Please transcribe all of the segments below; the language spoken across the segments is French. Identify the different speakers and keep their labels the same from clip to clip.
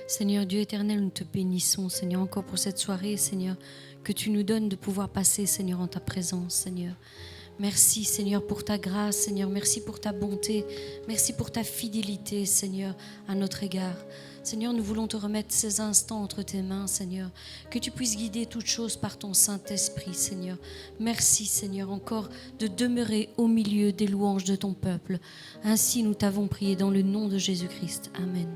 Speaker 1: Seigneur Dieu éternel, nous te bénissons, Seigneur, encore pour cette soirée, Seigneur, que tu nous donnes de pouvoir passer, Seigneur, en ta présence, Seigneur. Merci, Seigneur, pour ta grâce, Seigneur. Merci pour ta bonté. Merci pour ta fidélité, Seigneur, à notre égard. Seigneur, nous voulons te remettre ces instants entre tes mains, Seigneur. Que tu puisses guider toutes choses par ton Saint-Esprit, Seigneur. Merci, Seigneur, encore de demeurer au milieu des louanges de ton peuple. Ainsi, nous t'avons prié dans le nom de Jésus-Christ. Amen.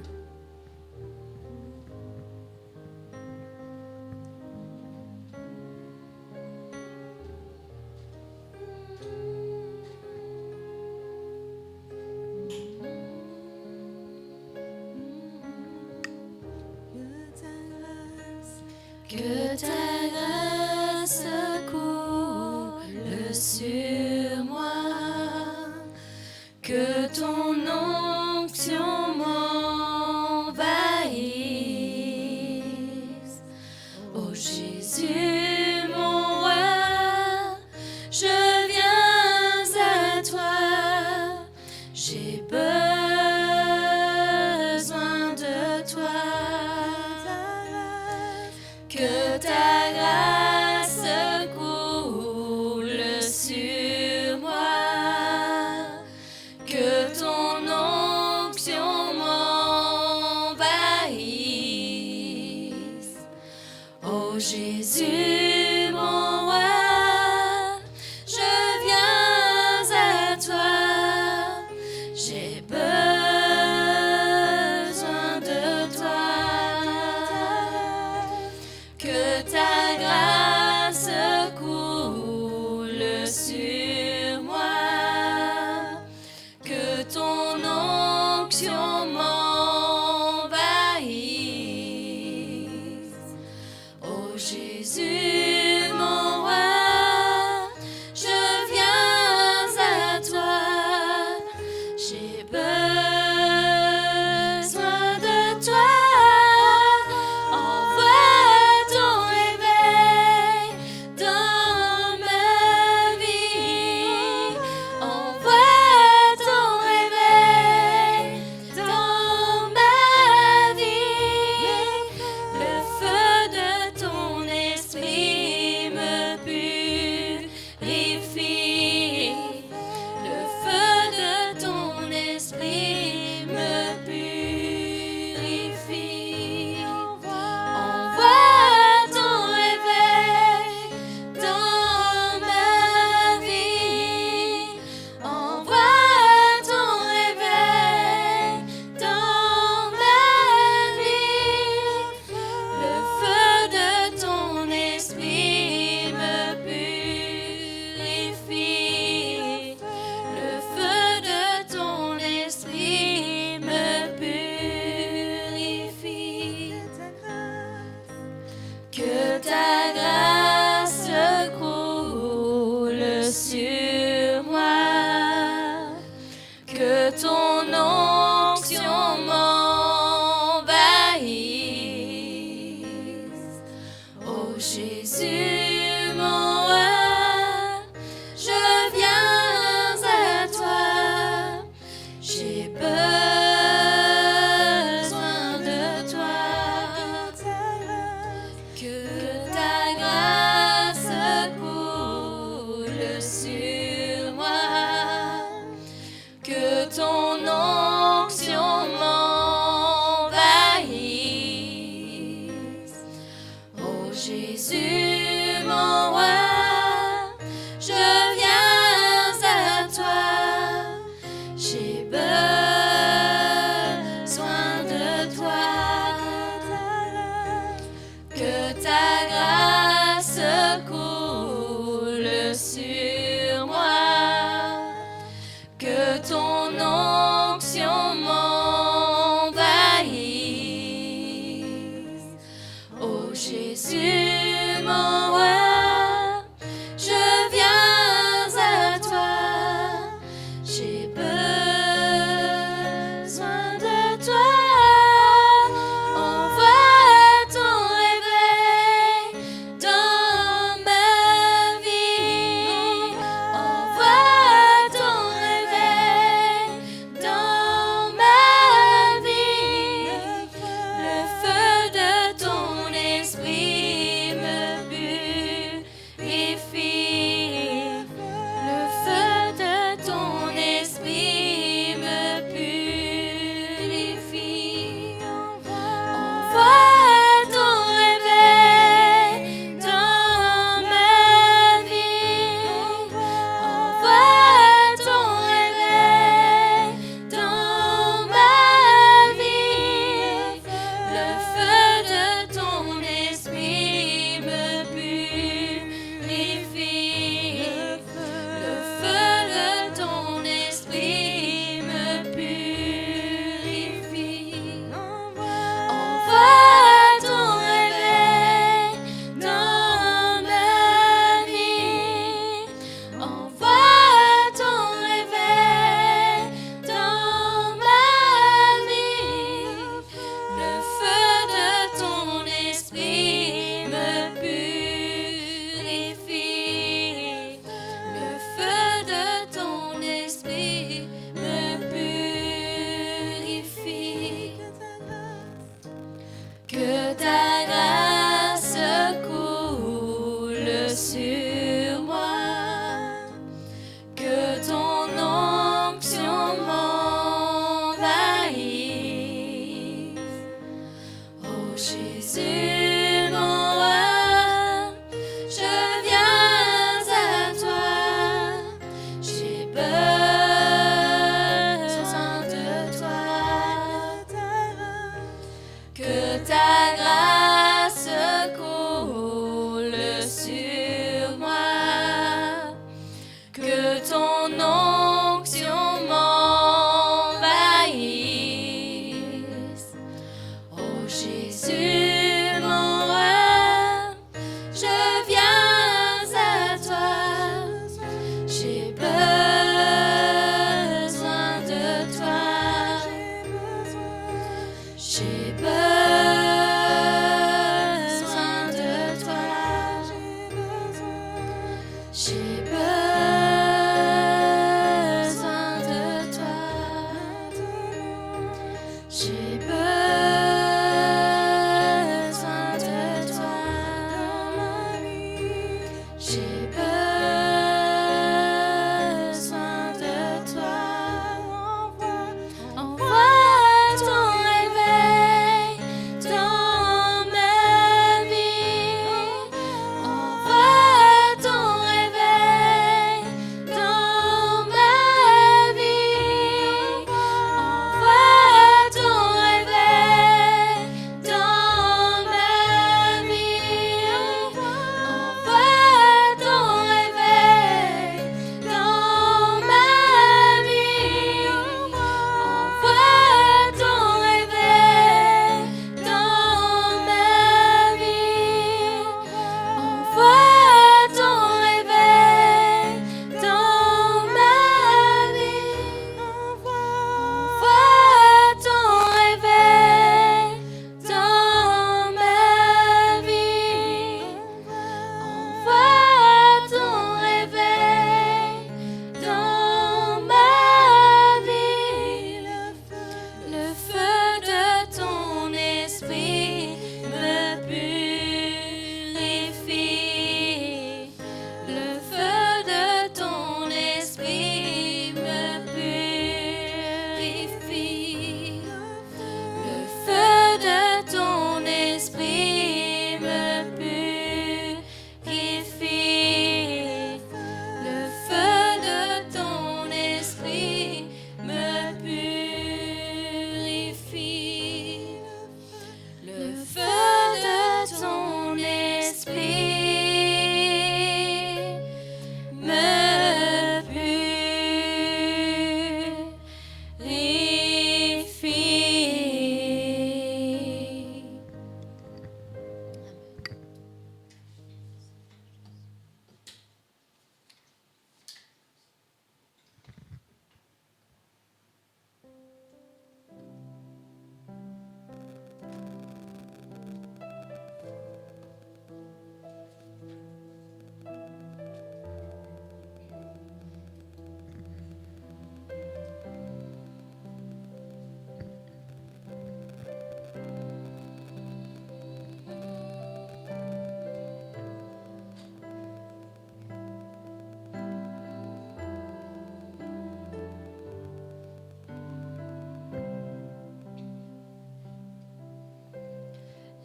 Speaker 2: Que ta grâce coule sur moi, que ton onction m'envahisse. Ô Jésus, mon roi, je viens à toi, j'ai besoin de toi. Que ta grâce coule sur moi, que ton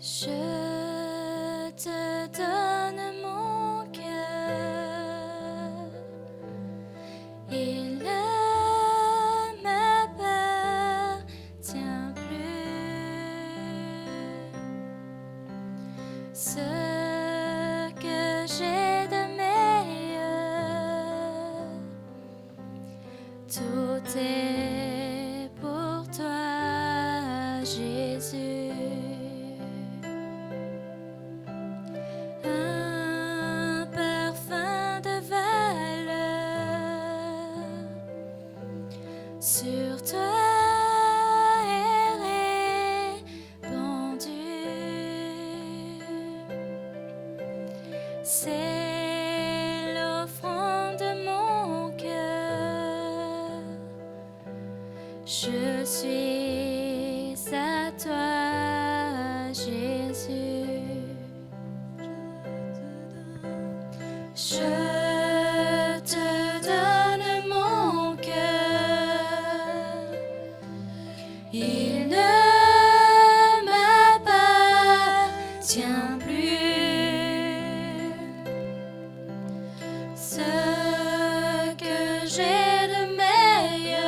Speaker 2: Je te donne mon cœur. Il ne m'appartient plus. Ce que j'ai de meilleur, tout est pour toi, Jésus. Un parfum de valeur sur toi est répandu. C'est l'offrande de mon cœur. Je suis à toi, Jésus. Je te donne mon cœur. Il ne m'appartient plus. Ce que j'ai de meilleur,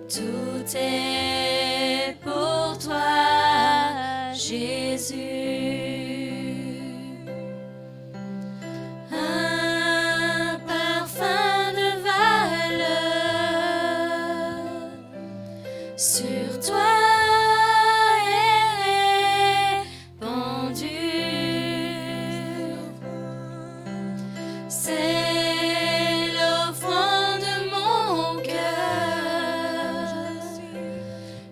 Speaker 2: tout est pour toi, Jésus. Un parfum de valeur sur toi est répandu. C'est l'offrande de mon cœur.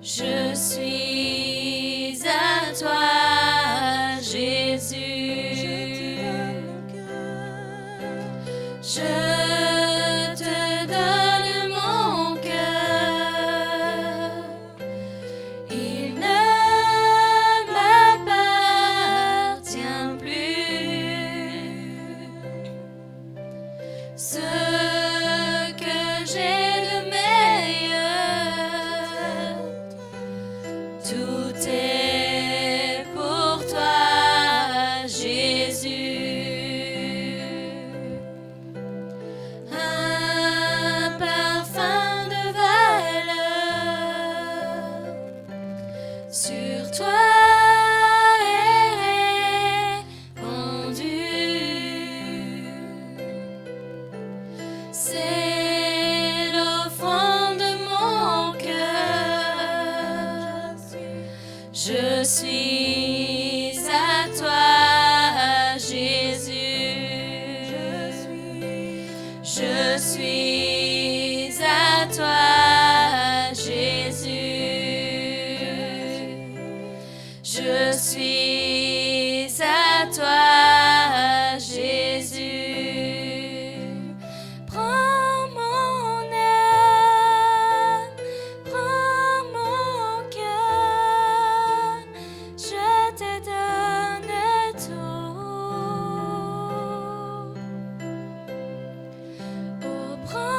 Speaker 2: Je suis à toi, Jésus. Je te donne mon cœur. Il ne m'appartient plus. Ce que j'ai de meilleur, tout est pour toi, Jésus. Un parfum de valeur sur toi est répandu. C'est l'offrande de mon cœur. Je suis à toi, Jésus. Je suis à toi, Jésus. Je suis à toi, Jésus. Prends mon âme, prends mon cœur, je te donne tout. Oh, prends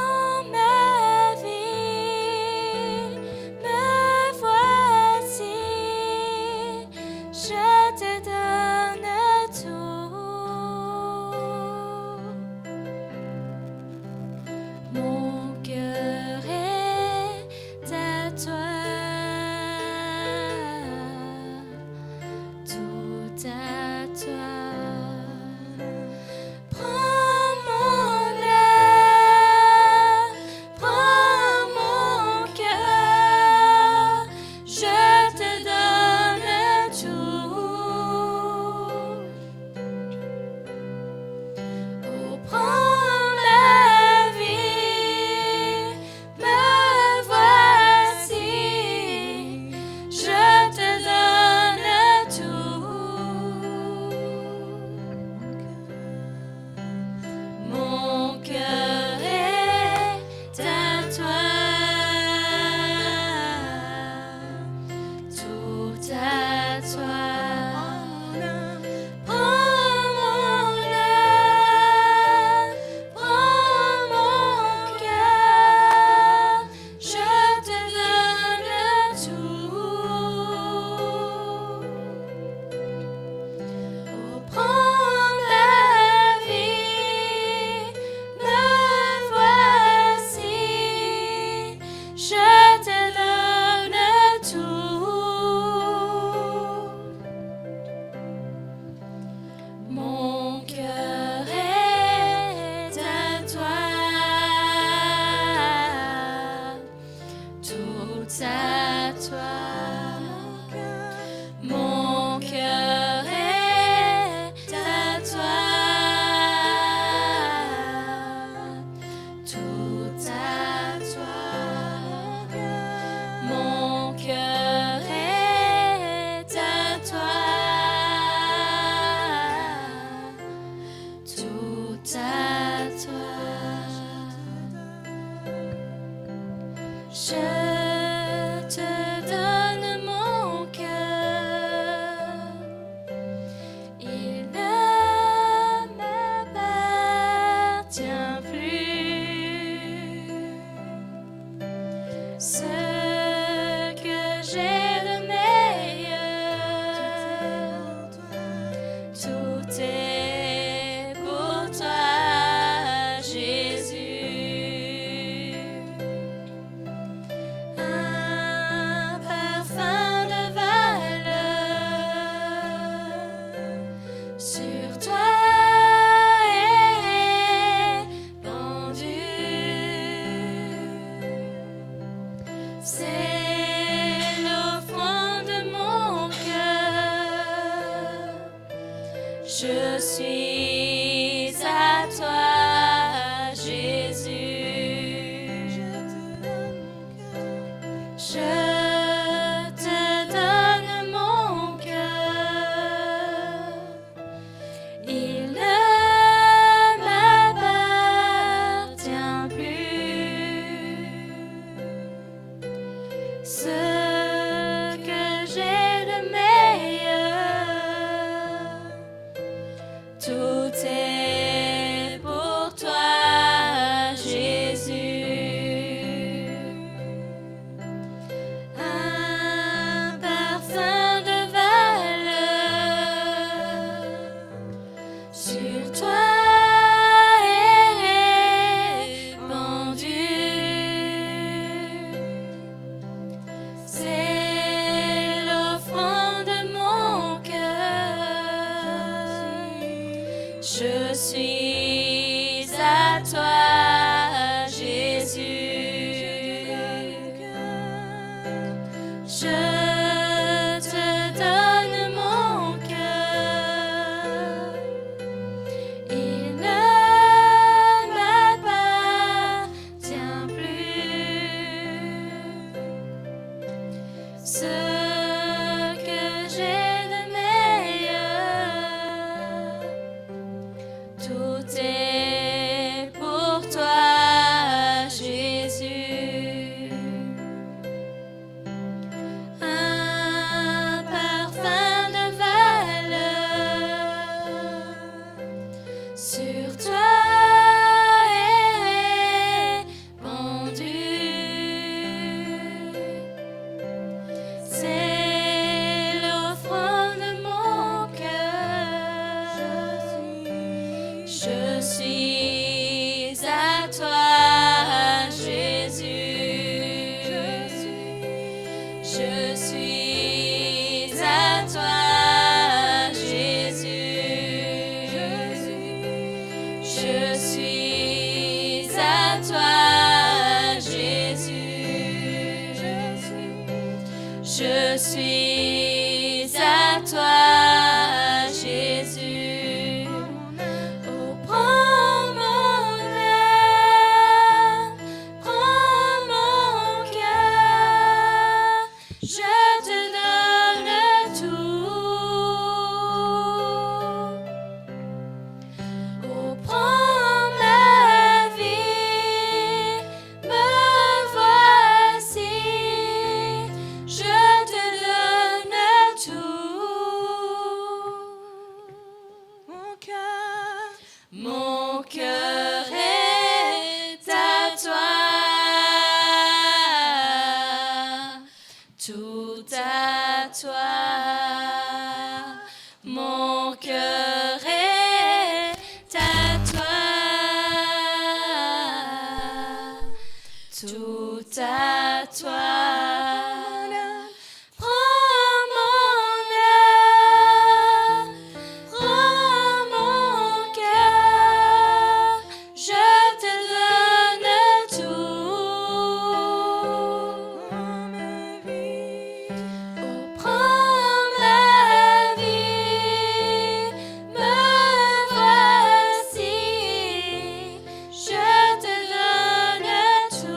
Speaker 2: te donne mon cœur. Il ne m'appartient plus. Ce que j'ai de meilleur, tout est pour toi, Jésus. Un parfum de valeur sur toi est pendu. C'est l'offrande de mon cœur. Je suis à toi, Jésus. Je te donne mon cœur. Il ne m'appartient plus. Ce que j'ai de meilleur, tout est pour toi, Jésus. Un parfum de valeur sur toi est répandu. C'est l'offrande de mon cœur. Je suis à toi, Jésus. Je te donne mon cœur. Il ne m'appartient plus. Ce que j'ai de meilleur, tout est pour toi, Jésus. Un parfum de valeur sur toi est pendu. C'est l'offrande de mon cœur. Je suis à toi, Jésus. Je suis à toi, Jésus. Je suis à toi, Jésus. Je suis à toi, Jésus. Oh, prends mon âme, prends mon cœur, je te donne tout. Oh, prends ma vie, me voici, je te donne tout. Mon cœur est à toi, tout à toi. Mon cœur est à toi, tout à toi. Prends mon âme, prends mon cœur, je te donne tout. Oh, prends ma vie, me voici, je te donne tout.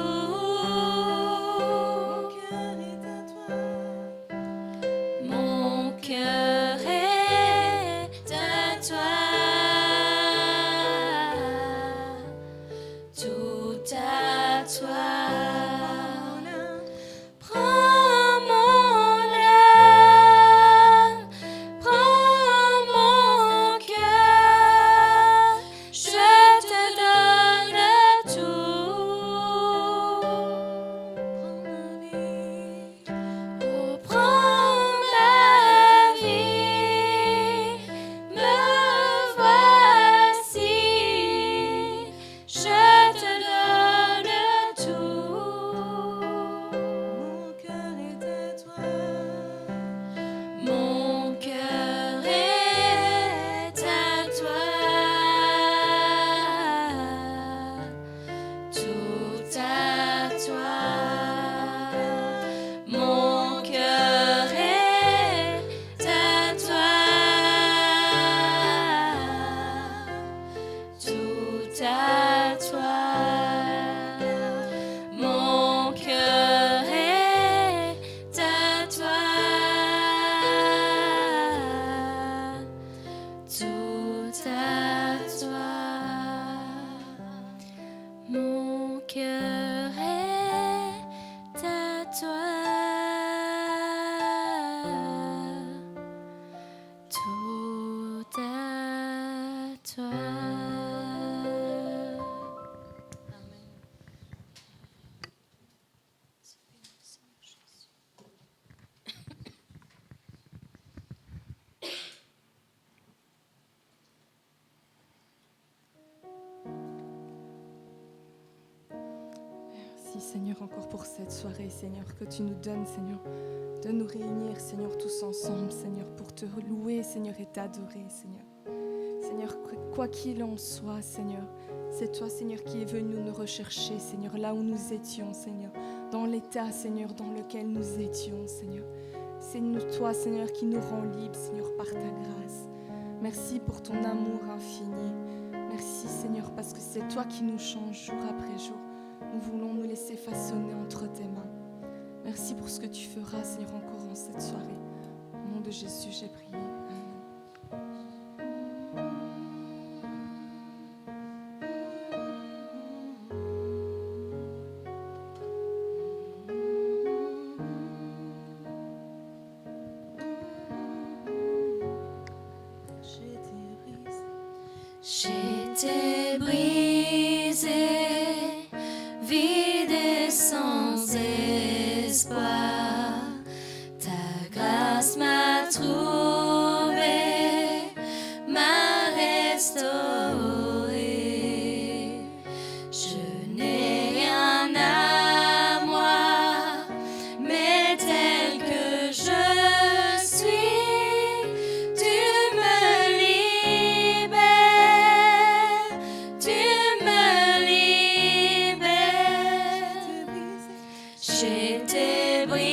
Speaker 2: toi. Mon cœur est à toi. Tout à toi. Mon cœur est à toi. Tout à toi.
Speaker 3: Merci Seigneur encore pour cette soirée, Seigneur, que tu nous donnes, Seigneur, de nous réunir, Seigneur, tous ensemble, Seigneur, pour te louer, Seigneur, et t'adorer, Seigneur. Seigneur, quoi qu'il en soit, Seigneur, c'est toi, Seigneur, qui es venu nous rechercher, Seigneur, là où nous étions, Seigneur, dans l'état, Seigneur, dans lequel nous étions, Seigneur. C'est toi, Seigneur, qui nous rend libres, Seigneur, par ta grâce. Merci pour ton amour infini. Merci, Seigneur, parce que c'est toi qui nous changes jour après jour. Nous voulons nous laisser façonner entre tes mains. Merci pour ce que tu feras, Seigneur, encore en cette soirée. Au nom de Jésus, j'ai prié. Amen.
Speaker 2: J'étais brisée, vide et sans espoir. Ta grâce m'a trouvée, m'a restaurée. Je n'ai rien à moi, mais tel que je suis, tu me libères, tu me libères. J'étais brisée.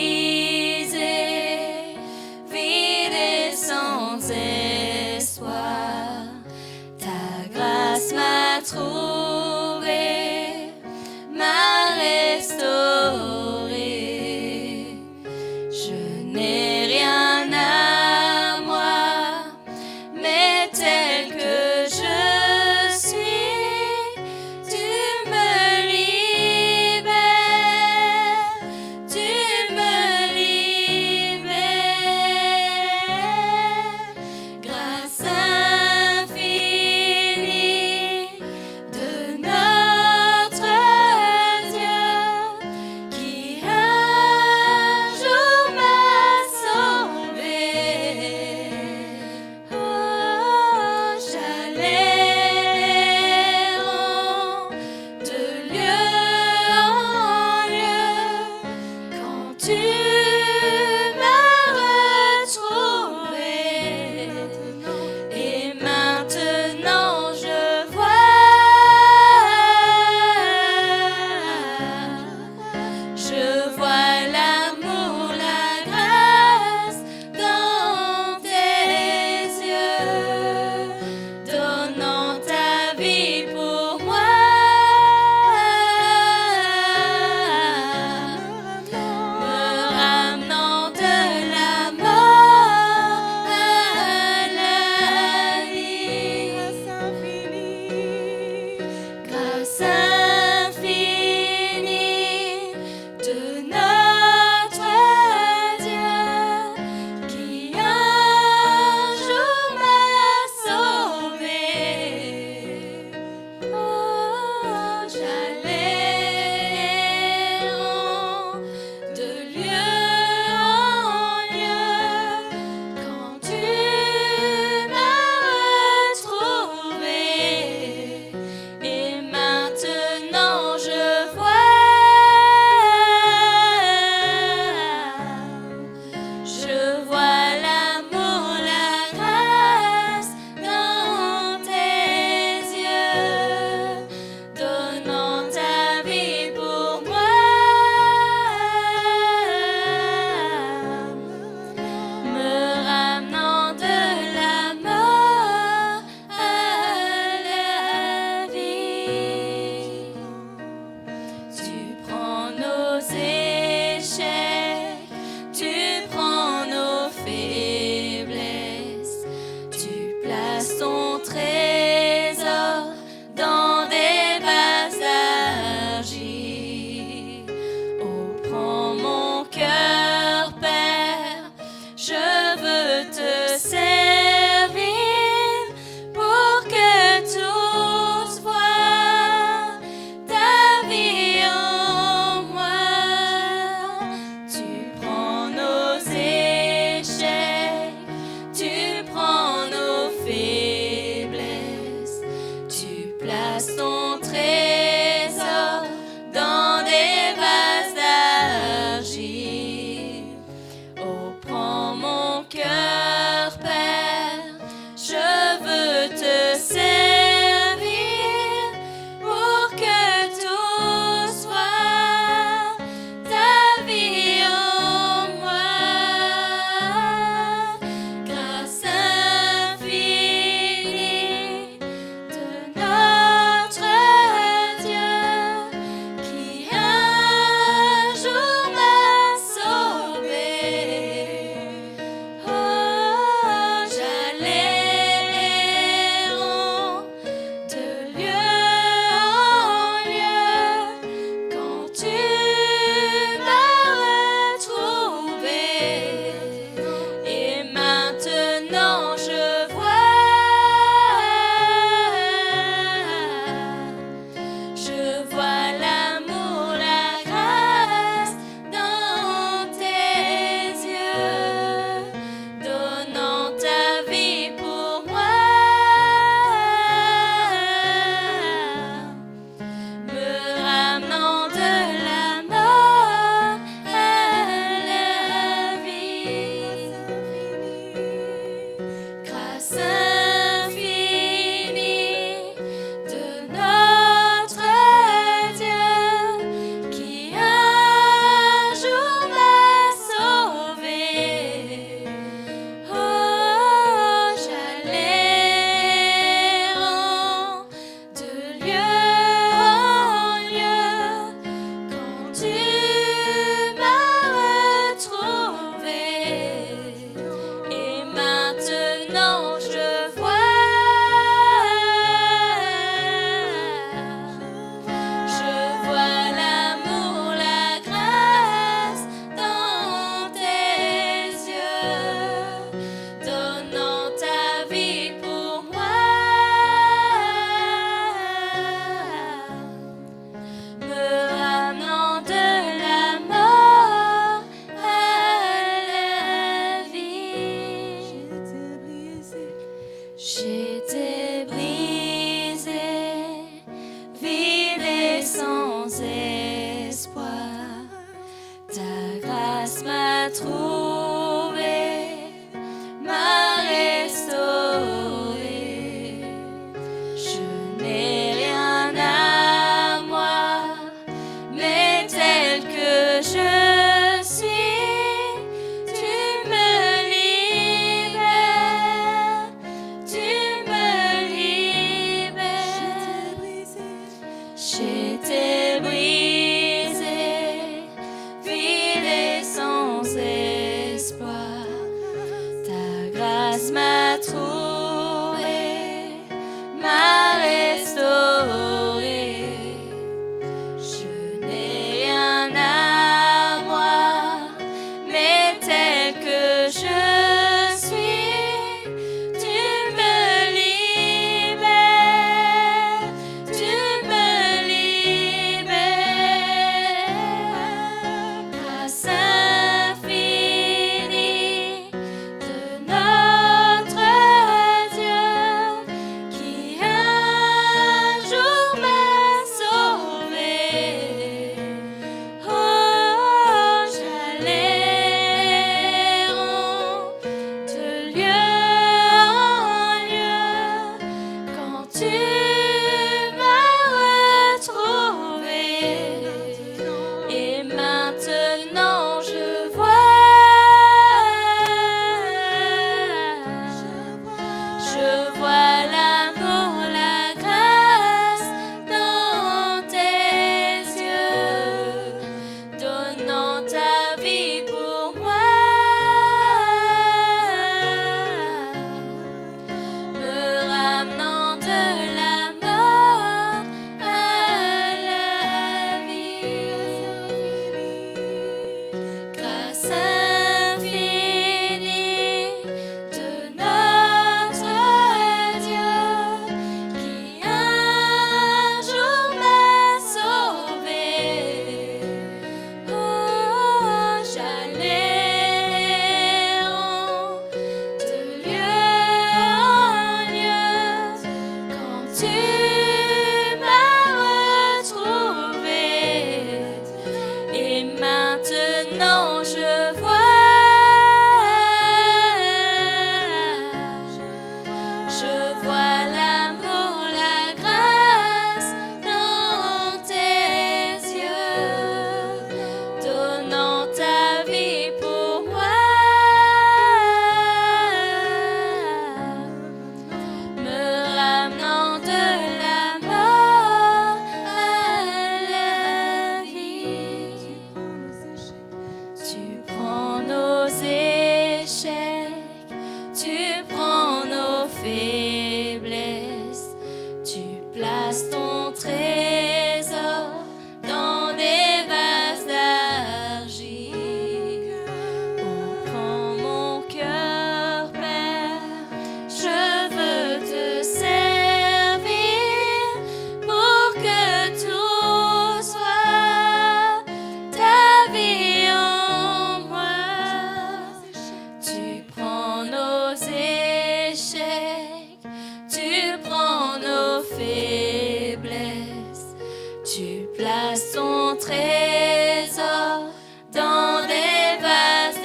Speaker 2: Tu places ton trésor dans des vases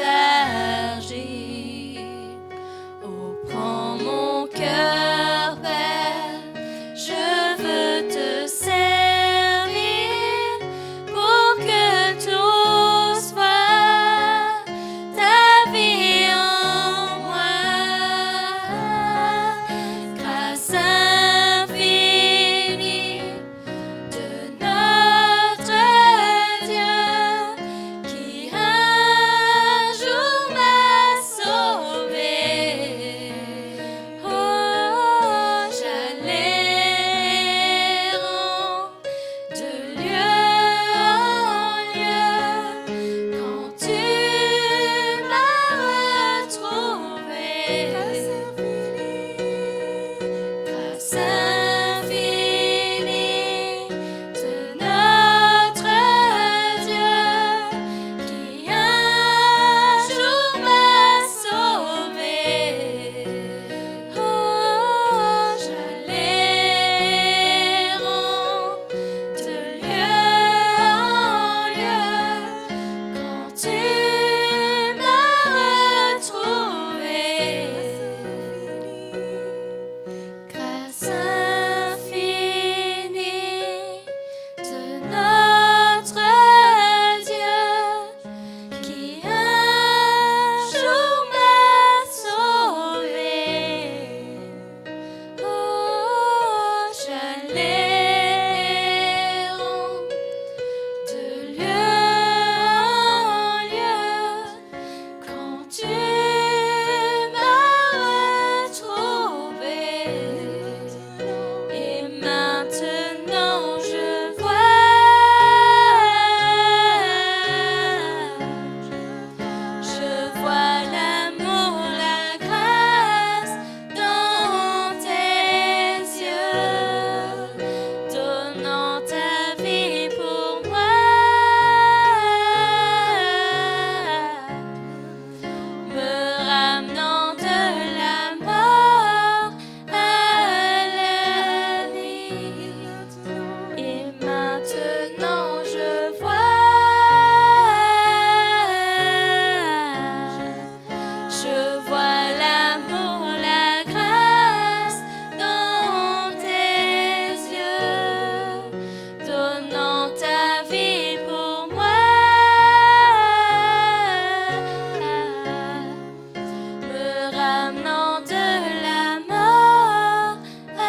Speaker 2: d'argile. Oh, prends mon cœur, Père, je veux te servir pour que tout soit ta vie en moi. Grâce infinie de notre Dieu qui un jour m'a sauvé. Oh, j'allais de lieu en lieu quand tu m'as retrouvé. Grâce infinie de notre Dieu qui un jour m'a sauvé. Oh, j'allais de lieu en lieu quand tu m'as retrouvé. Grâce infinie de notre Dieu qui un jour m'a sauvé. Oh, j'allais de lieu en lieu quand tu m'as retrouvé. Et maintenant je vois l'amour, la grâce dans tes yeux, donnant ta vie pour moi, me ramenant de la mort à la vie. Et maintenant je vois l'amour, la grâce dans tes yeux, donnant ta vie pour moi, me ramenant de la mort à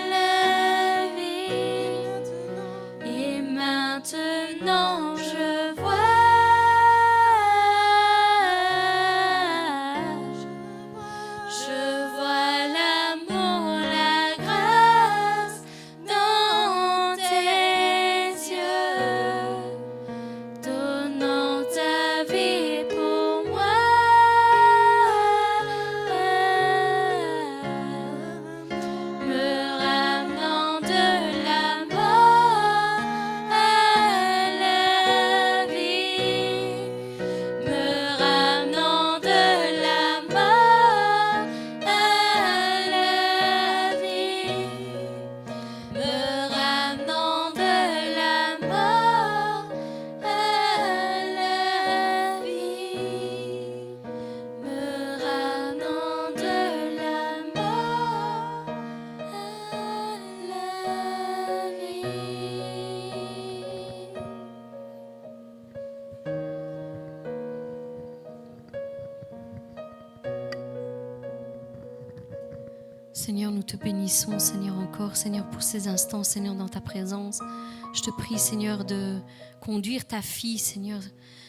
Speaker 2: la vie. Et maintenant je vois l'amour, la grâce dans tes yeux, donnant ta vie pour moi, me ramenant de la mort à la vie, me ramenant de la mort à la vie, me ramenant de la mort à la vie, me ramenant de la mort
Speaker 1: Seigneur, nous te bénissons, Seigneur, encore, Seigneur, pour ces instants, Seigneur, dans ta présence. Je te prie, Seigneur, de conduire ta fille, Seigneur,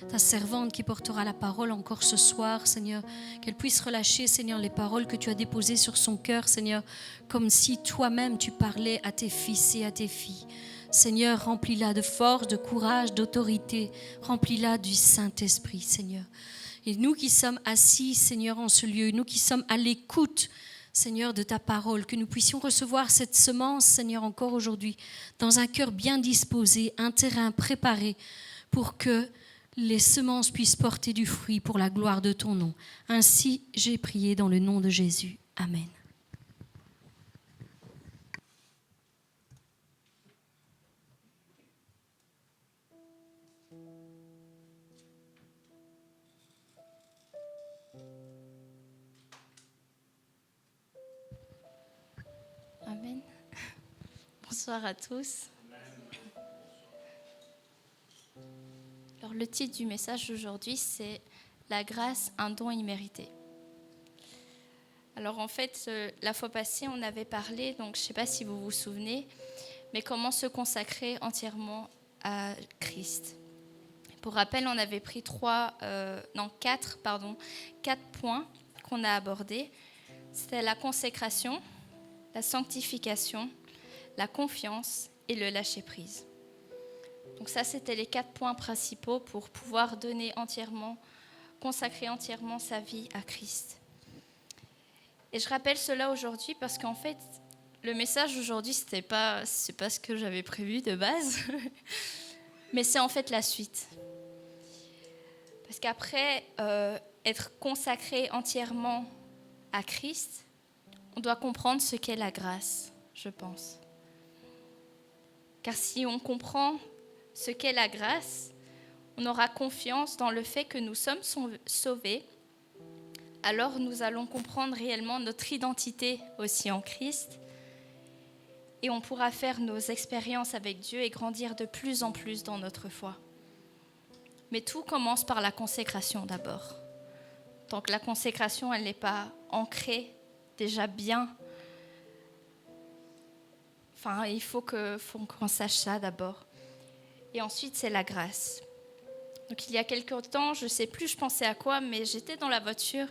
Speaker 1: ta servante qui portera la parole encore ce soir, Seigneur, qu'elle puisse relâcher, Seigneur, les paroles que tu as déposées sur son cœur, Seigneur, comme si toi-même tu parlais à tes fils et à tes filles. Seigneur, remplis-la de force, de courage, d'autorité, remplis-la du Saint-Esprit, Seigneur. Et nous qui sommes assis, Seigneur, en ce lieu, nous qui sommes à l'écoute, Seigneur, de ta parole, que nous puissions recevoir cette semence, Seigneur, encore aujourd'hui, dans un cœur bien disposé, un terrain préparé pour que les semences puissent porter du fruit pour la gloire de ton nom. Ainsi, j'ai prié dans le nom de Jésus. Amen.
Speaker 2: Amen. Bonsoir à tous. Alors, le titre du message d'aujourd'hui, c'est « La grâce, un don immérité ». Alors en fait, la fois passée, on avait parlé, donc je ne sais pas si vous vous souvenez, mais comment se consacrer entièrement à Christ. Pour rappel, on avait pris quatre points qu'on a abordés. C'était la consécration, la sanctification, la confiance et le lâcher-prise. Donc ça, c'était les 4 points principaux pour pouvoir consacrer entièrement sa vie à Christ. Et je rappelle cela aujourd'hui parce qu'en fait, le message d'aujourd'hui, c'est pas ce que j'avais prévu de base, mais c'est en fait la suite. Parce qu'après être consacré entièrement à Christ, on doit comprendre ce qu'est la grâce, je pense. Car si on comprend ce qu'est la grâce, on aura confiance dans le fait que nous sommes sauvés. Alors nous allons comprendre réellement notre identité aussi en Christ et on pourra faire nos expériences avec Dieu et grandir de plus en plus dans notre foi. Mais tout commence par la consécration d'abord. Tant que la consécration, elle n'est pas ancrée déjà bien, il faut qu'on sache ça d'abord. Et ensuite, c'est la grâce. Donc, il y a quelque temps, je ne sais plus, je pensais à quoi, mais j'étais dans la voiture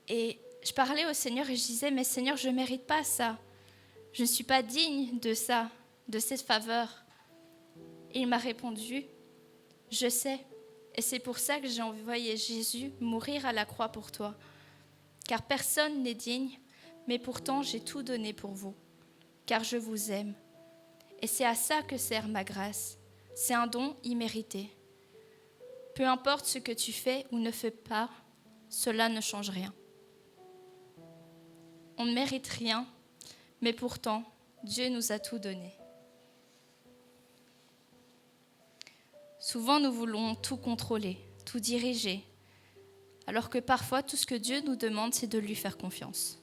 Speaker 2: et je parlais au Seigneur et je disais, mais Seigneur, je ne mérite pas ça. Je ne suis pas digne de ça, de cette faveur. Et il m'a répondu, je sais. Et c'est pour ça que j'ai envoyé Jésus mourir à la croix pour toi. Car personne n'est digne, mais pourtant j'ai tout donné pour vous. Car je vous aime. Et c'est à ça que sert ma grâce. C'est un don immérité. Peu importe ce que tu fais ou ne fais pas, cela ne change rien. On ne mérite rien, mais pourtant, Dieu nous a tout donné. Souvent, nous voulons tout contrôler, tout diriger, alors que parfois, tout ce que Dieu nous demande, c'est de lui faire confiance.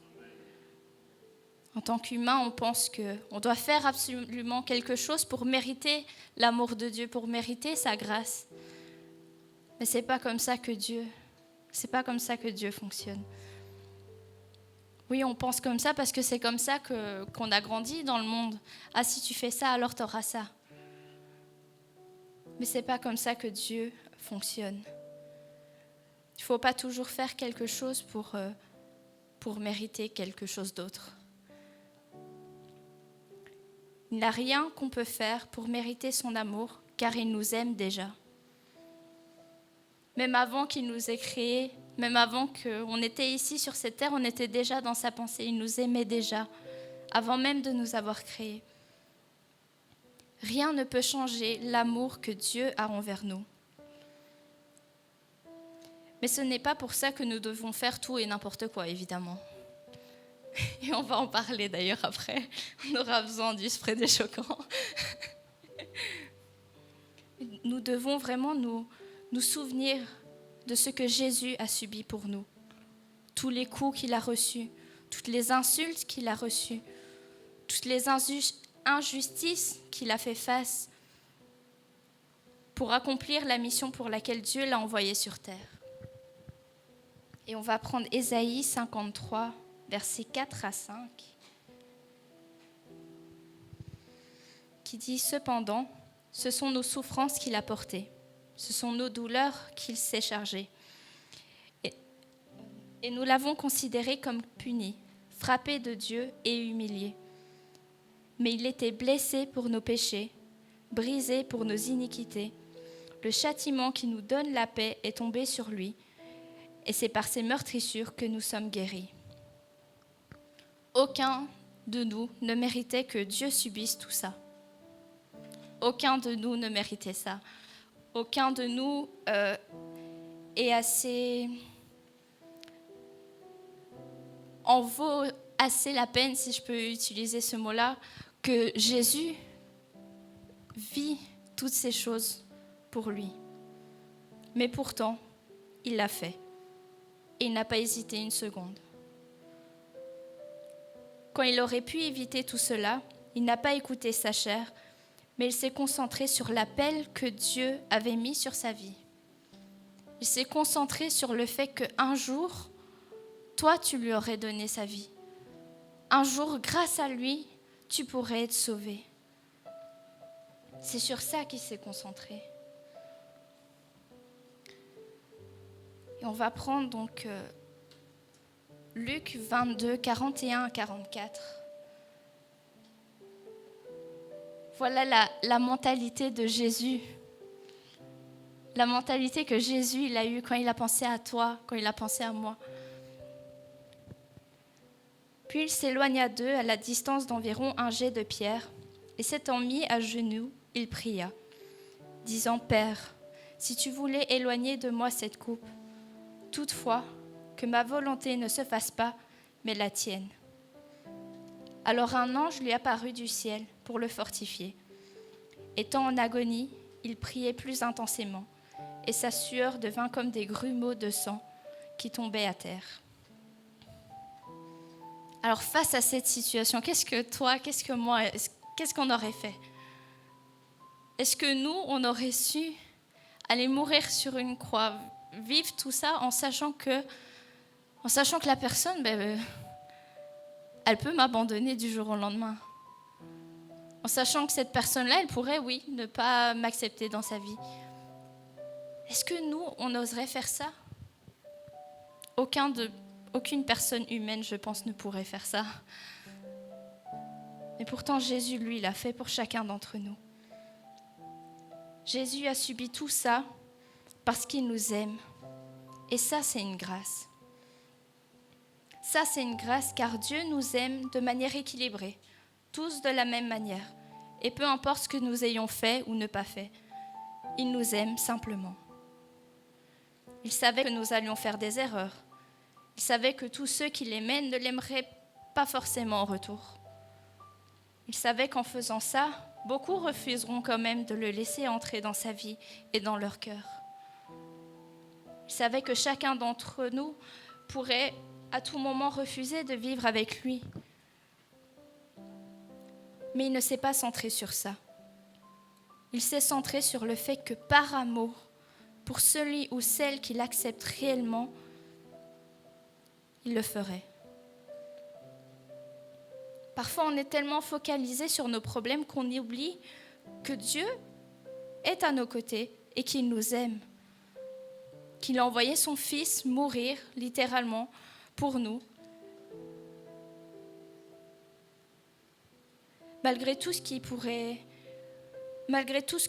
Speaker 2: En tant qu'humain, on pense qu'on doit faire absolument quelque chose pour mériter l'amour de Dieu, pour mériter sa grâce. Mais c'est pas comme ça que Dieu fonctionne. Oui, on pense comme ça parce que c'est comme ça qu'on a grandi dans le monde. Ah, si tu fais ça, alors tu auras ça. Mais c'est pas comme ça que Dieu fonctionne. Il faut pas toujours faire quelque chose pour mériter quelque chose d'autre. Il n'y a rien qu'on peut faire pour mériter son amour, car il nous aime déjà. Même avant qu'il nous ait créés, même avant qu'on était ici sur cette terre, on était déjà dans sa pensée. Il nous aimait déjà, avant même de nous avoir créés. Rien ne peut changer l'amour que Dieu a envers nous. Mais ce n'est pas pour ça que nous devons faire tout et n'importe quoi, évidemment. Et on va en parler d'ailleurs après. On aura besoin du spray déchoquant. Nous devons vraiment nous souvenir de ce que Jésus a subi pour nous. Tous les coups qu'il a reçus, toutes les insultes qu'il a reçues, toutes les injustices qu'il a fait face pour accomplir la mission pour laquelle Dieu l'a envoyé sur terre. Et on va prendre Ésaïe 53, versets 4 à 5, qui dit « Cependant, ce sont nos souffrances qu'il a portées, ce sont nos douleurs qu'il s'est chargé. Et nous l'avons considéré comme puni, frappé de Dieu et humilié. Mais il était blessé pour nos péchés, brisé pour nos iniquités. Le châtiment qui nous donne la paix est tombé sur lui, et c'est par ses meurtrissures que nous sommes guéris. » Aucun de nous ne méritait que Dieu subisse tout ça. Aucun de nous ne méritait ça. Aucun de nous est assez... en vaut assez la peine, si je peux utiliser ce mot-là, que Jésus vit toutes ces choses pour lui. Mais pourtant, il l'a fait. Et il n'a pas hésité une seconde. Quand il aurait pu éviter tout cela, il n'a pas écouté sa chair, mais il s'est concentré sur l'appel que Dieu avait mis sur sa vie. Il s'est concentré sur le fait qu'un jour, toi, tu lui aurais donné sa vie. Un jour, grâce à lui, tu pourrais être sauvé. C'est sur ça qu'il s'est concentré. Et on va prendre donc Luc 22, 41 à 44. Voilà la mentalité de Jésus. La mentalité que Jésus il a eue quand il a pensé à toi, quand il a pensé à moi. Puis il s'éloigna d'eux à la distance d'environ un jet de pierre, et s'étant mis à genoux, il pria, disant, « Père, si tu voulais éloigner de moi cette coupe, toutefois, que ma volonté ne se fasse pas, mais la tienne. » Alors un ange lui apparut du ciel pour le fortifier. Étant en agonie, il priait plus intensément, et sa sueur devint comme des grumeaux de sang qui tombaient à terre. Alors face à cette situation, qu'est-ce que toi, qu'est-ce que moi, qu'est-ce qu'on aurait fait? Est-ce que nous, on aurait su aller mourir sur une croix, vivre tout ça en sachant que la personne, elle peut m'abandonner du jour au lendemain? En sachant que cette personne-là, elle pourrait, oui, ne pas m'accepter dans sa vie. Est-ce que nous, on oserait faire ça? Aucune personne humaine, je pense, ne pourrait faire ça. Mais pourtant, Jésus, lui, l'a fait pour chacun d'entre nous. Jésus a subi tout ça parce qu'il nous aime. Et ça, c'est une grâce. Ça, c'est une grâce car Dieu nous aime de manière équilibrée, tous de la même manière. Et peu importe ce que nous ayons fait ou ne pas fait, il nous aime simplement. Il savait que nous allions faire des erreurs. Il savait que tous ceux qui l'aimaient ne l'aimeraient pas forcément en retour. Il savait qu'en faisant ça, beaucoup refuseront quand même de le laisser entrer dans sa vie et dans leur cœur. Il savait que chacun d'entre nous pourrait à tout moment refuser de vivre avec lui. Mais il ne s'est pas centré sur ça. Il s'est centré sur le fait que par amour, pour celui ou celle qui l'accepte réellement, il le ferait. Parfois, on est tellement focalisé sur nos problèmes qu'on oublie que Dieu est à nos côtés et qu'il nous aime. Qu'il a envoyé son Fils mourir, littéralement, pour nous. Malgré tout ce que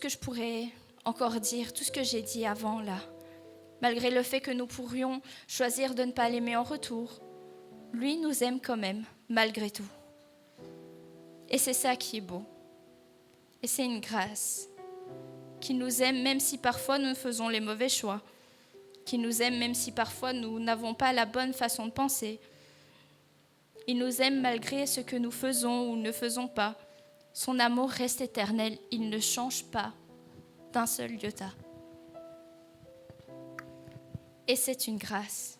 Speaker 2: je pourrais encore dire, tout ce que j'ai dit avant là, malgré le fait que nous pourrions choisir de ne pas l'aimer en retour, lui nous aime quand même, malgré tout. Et c'est ça qui est beau. Et c'est une grâce. Qu'il nous aime même si parfois nous faisons les mauvais choix. Qu'il nous aime même si parfois nous n'avons pas la bonne façon de penser. Il nous aime malgré ce que nous faisons ou ne faisons pas. Son amour reste éternel. Il ne change pas d'un seul iota. Et c'est une grâce.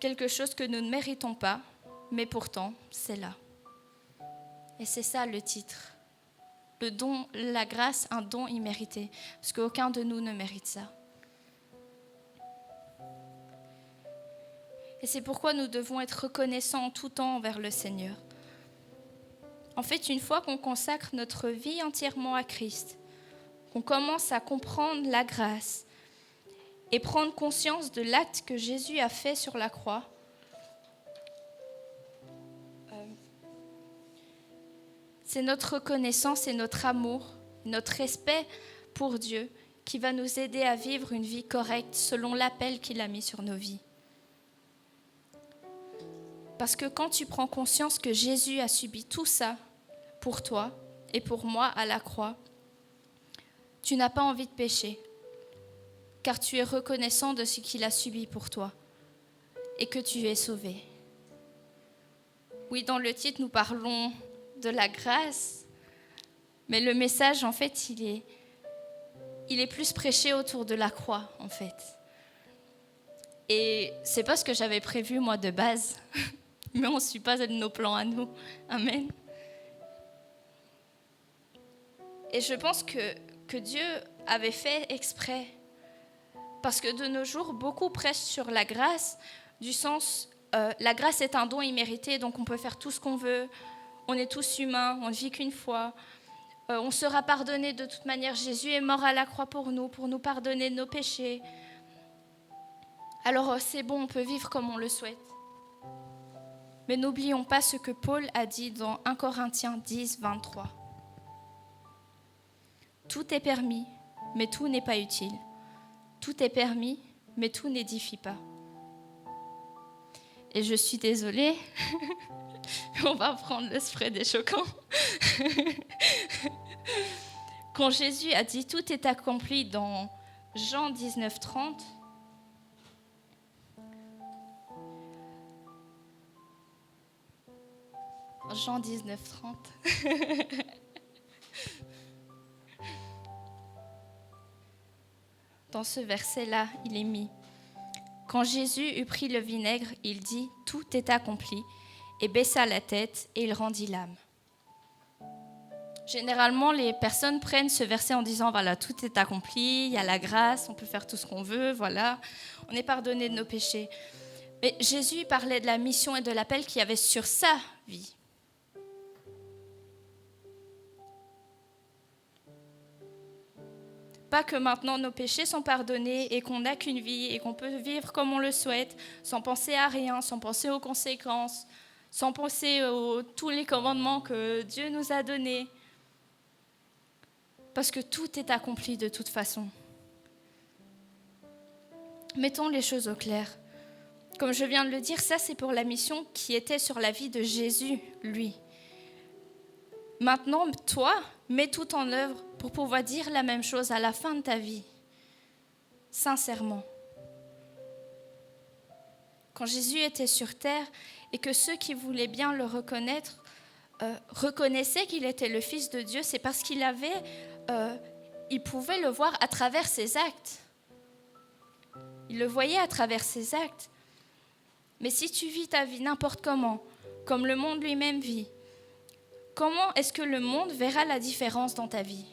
Speaker 2: Quelque chose que nous ne méritons pas, mais pourtant, c'est là. Et c'est ça le titre. Le don, la grâce, un don immérité. Parce qu'aucun de nous ne mérite ça. Et c'est pourquoi nous devons être reconnaissants en tout temps envers le Seigneur. En fait, une fois qu'on consacre notre vie entièrement à Christ, qu'on commence à comprendre la grâce et prendre conscience de l'acte que Jésus a fait sur la croix, c'est notre reconnaissance et notre amour, notre respect pour Dieu qui va nous aider à vivre une vie correcte selon l'appel qu'il a mis sur nos vies. Parce que quand tu prends conscience que Jésus a subi tout ça pour toi et pour moi à la croix, tu n'as pas envie de pécher, car tu es reconnaissant de ce qu'il a subi pour toi et que tu es sauvé. Oui, dans le titre, nous parlons de la grâce, Mais le message, en fait, il est plus prêché autour de la croix, en fait. Et c'est pas ce que j'avais prévu, moi, de base. Mais on ne suit pas nos plans à nous. Amen. Et je pense que Dieu avait fait exprès. Parce que de nos jours, beaucoup prêchent sur la grâce, du sens, la grâce est un don immérité, donc on peut faire tout ce qu'on veut. On est tous humains, on ne vit qu'une fois. On sera pardonné de toute manière. Jésus est mort à la croix pour nous pardonner de nos péchés. Alors c'est bon, on peut vivre comme on le souhaite. Mais n'oublions pas ce que Paul a dit dans 1 Corinthiens 10, 23. Tout est permis, mais tout n'est pas utile. Tout est permis, mais tout n'édifie pas. Et je suis désolée, on va prendre le spray des choquants. Quand Jésus a dit « Tout est accompli » dans Jean 19, 30, Jean 19, 30. Dans ce verset-là, il est mis « Quand Jésus eut pris le vinaigre, il dit « Tout est accompli » et baissa la tête et il rendit l'âme. Généralement, les personnes prennent ce verset en disant « Voilà, tout est accompli, il y a la grâce, on peut faire tout ce qu'on veut, voilà, on est pardonné de nos péchés. » Mais Jésus parlait de la mission et de l'appel qu'il y avait sur sa vie. Pas que maintenant nos péchés sont pardonnés et qu'on n'a qu'une vie et qu'on peut vivre comme on le souhaite, sans penser à rien, sans penser aux conséquences, sans penser à tous les commandements que Dieu nous a donnés. Parce que tout est accompli de toute façon. Mettons les choses au clair. Comme je viens de le dire, ça c'est pour la mission qui était sur la vie de Jésus, lui. Maintenant, toi, mets tout en œuvre pour pouvoir dire la même chose à la fin de ta vie, sincèrement. Quand Jésus était sur terre et que ceux qui voulaient bien le reconnaître reconnaissaient qu'il était le Fils de Dieu, c'est parce qu'il pouvait le voir à travers ses actes. Il le voyait à travers ses actes. Mais si tu vis ta vie n'importe comment, comme le monde lui-même vit, comment est-ce que le monde verra la différence dans ta vie ?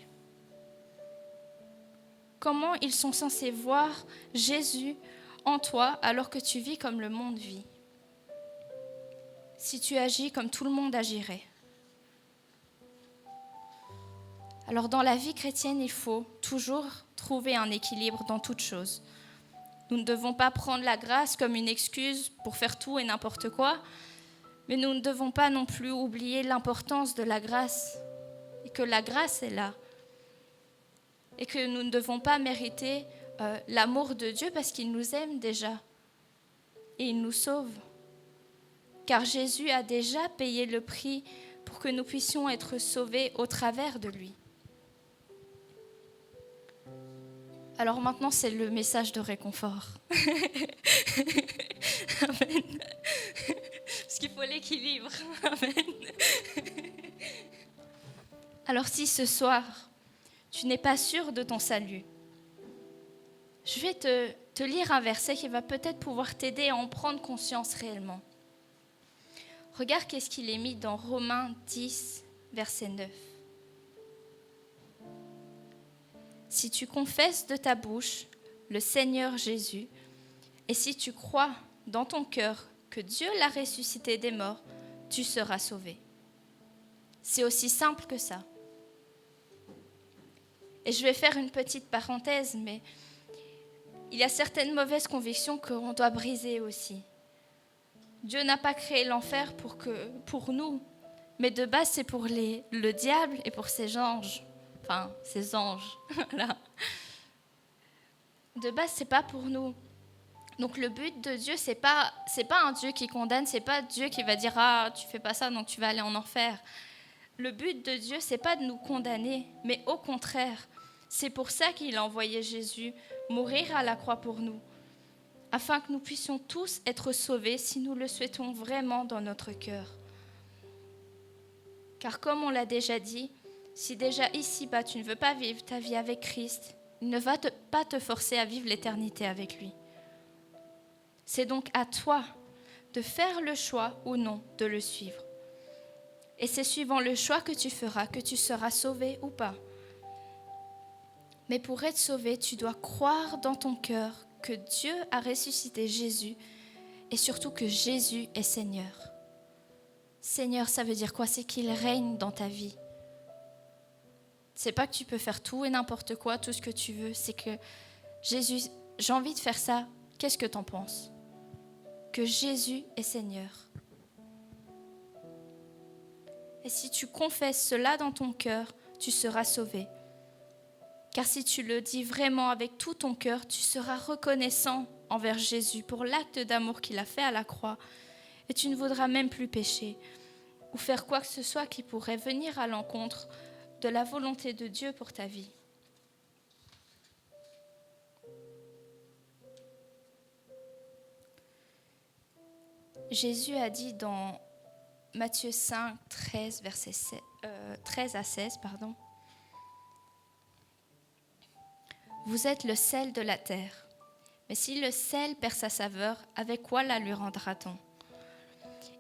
Speaker 2: Comment ils sont censés voir Jésus en toi alors que tu vis comme le monde vit ? Si tu agis comme tout le monde agirait. Alors dans la vie chrétienne, il faut toujours trouver un équilibre dans toute chose. Nous ne devons pas prendre la grâce comme une excuse pour faire tout et n'importe quoi, mais nous ne devons pas non plus oublier l'importance de la grâce et que la grâce est là et que nous ne devons pas mériter l'amour de Dieu parce qu'il nous aime déjà et il nous sauve. Car Jésus a déjà payé le prix pour que nous puissions être sauvés au travers de lui. Alors maintenant, c'est le message de réconfort. Amen. Parce qu'il faut l'équilibre. Amen. Alors si ce soir, tu n'es pas sûr de ton salut, je vais te lire un verset qui va peut-être pouvoir t'aider à en prendre conscience réellement. Regarde qu'est-ce qu'il est mis dans Romains 10, verset 9. Si tu confesses de ta bouche le Seigneur Jésus, et si tu crois dans ton cœur que Dieu l'a ressuscité des morts, tu seras sauvé. C'est aussi simple que ça. Et je vais faire une petite parenthèse, mais il y a certaines mauvaises convictions qu'on doit briser aussi. Dieu n'a pas créé l'enfer pour nous, mais de base c'est pour le diable et pour ses anges. Enfin, ses anges. Voilà. De base, c'est pas pour nous. Donc le but de Dieu, c'est pas un Dieu qui condamne, c'est pas Dieu qui va dire ah tu fais pas ça donc tu vas aller en enfer. Le but de Dieu, c'est pas de nous condamner, mais au contraire, c'est pour ça qu'il a envoyé Jésus mourir à la croix pour nous, afin que nous puissions tous être sauvés si nous le souhaitons vraiment dans notre cœur. Car comme on l'a déjà dit, Si déjà ici-bas, tu ne veux pas vivre ta vie avec Christ, il ne va pas te forcer à vivre l'éternité avec lui. C'est donc à toi de faire le choix ou non de le suivre. Et c'est suivant le choix que tu feras que tu seras sauvé ou pas. Mais pour être sauvé, tu dois croire dans ton cœur que Dieu a ressuscité Jésus et surtout que Jésus est Seigneur. Seigneur, ça veut dire quoi? C'est qu'il règne dans ta vie. C'est pas que tu peux faire tout et n'importe quoi, tout ce que tu veux. C'est que Jésus, j'ai envie de faire ça. Qu'est-ce que t'en penses? Que Jésus est Seigneur. Et si tu confesses cela dans ton cœur, tu seras sauvé. Car si tu le dis vraiment avec tout ton cœur, tu seras reconnaissant envers Jésus pour l'acte d'amour qu'il a fait à la croix. Et tu ne voudras même plus pécher ou faire quoi que ce soit qui pourrait venir à l'encontre de la volonté de Dieu pour ta vie. Jésus a dit dans Matthieu 5, 13, versets 13 à 16, Vous êtes le sel de la terre. Mais si le sel perd sa saveur, avec quoi la lui rendra-t-on?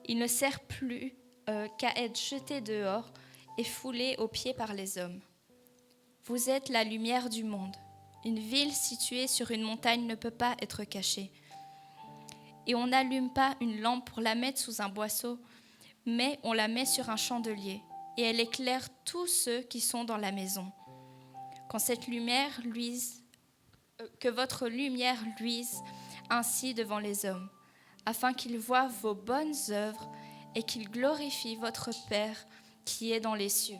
Speaker 2: Il ne sert plus qu'à être jeté dehors et foulé aux pieds par les hommes. Vous êtes la lumière du monde. Une ville située sur une montagne ne peut pas être cachée. Et on n'allume pas une lampe pour la mettre sous un boisseau, mais on la met sur un chandelier, et elle éclaire tous ceux qui sont dans la maison. Quand cette lumière luise, que votre lumière luise ainsi devant les hommes, afin qu'ils voient vos bonnes œuvres et qu'ils glorifient votre Père qui est dans les cieux.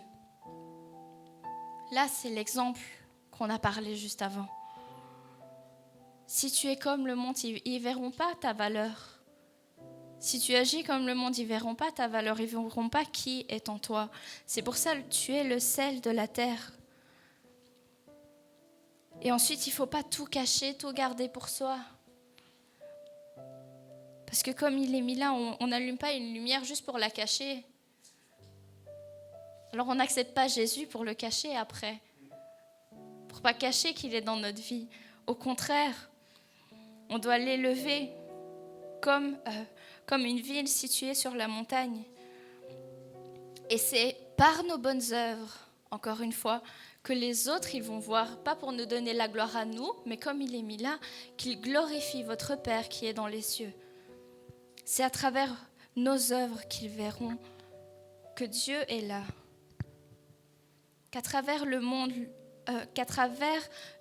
Speaker 2: Là, c'est l'exemple qu'on a parlé juste avant. Si tu es comme le monde, ils ne verront pas ta valeur. Si tu agis comme le monde, ils ne verront pas ta valeur, ils ne verront pas qui est en toi. C'est pour ça que tu es le sel de la terre. Et ensuite, il ne faut pas tout cacher, tout garder pour soi. Parce que comme il est mis là, on n'allume pas une lumière juste pour la cacher. Alors on n'accepte pas Jésus pour le cacher après. Pour ne pas cacher qu'il est dans notre vie. Au contraire, on doit l'élever comme une ville située sur la montagne. Et c'est par nos bonnes œuvres, encore une fois, que les autres ils vont voir, pas pour nous donner la gloire à nous, mais comme il est mis là, qu'ils glorifient votre Père qui est dans les cieux. C'est à travers nos œuvres qu'ils verront que Dieu est là. Qu'à travers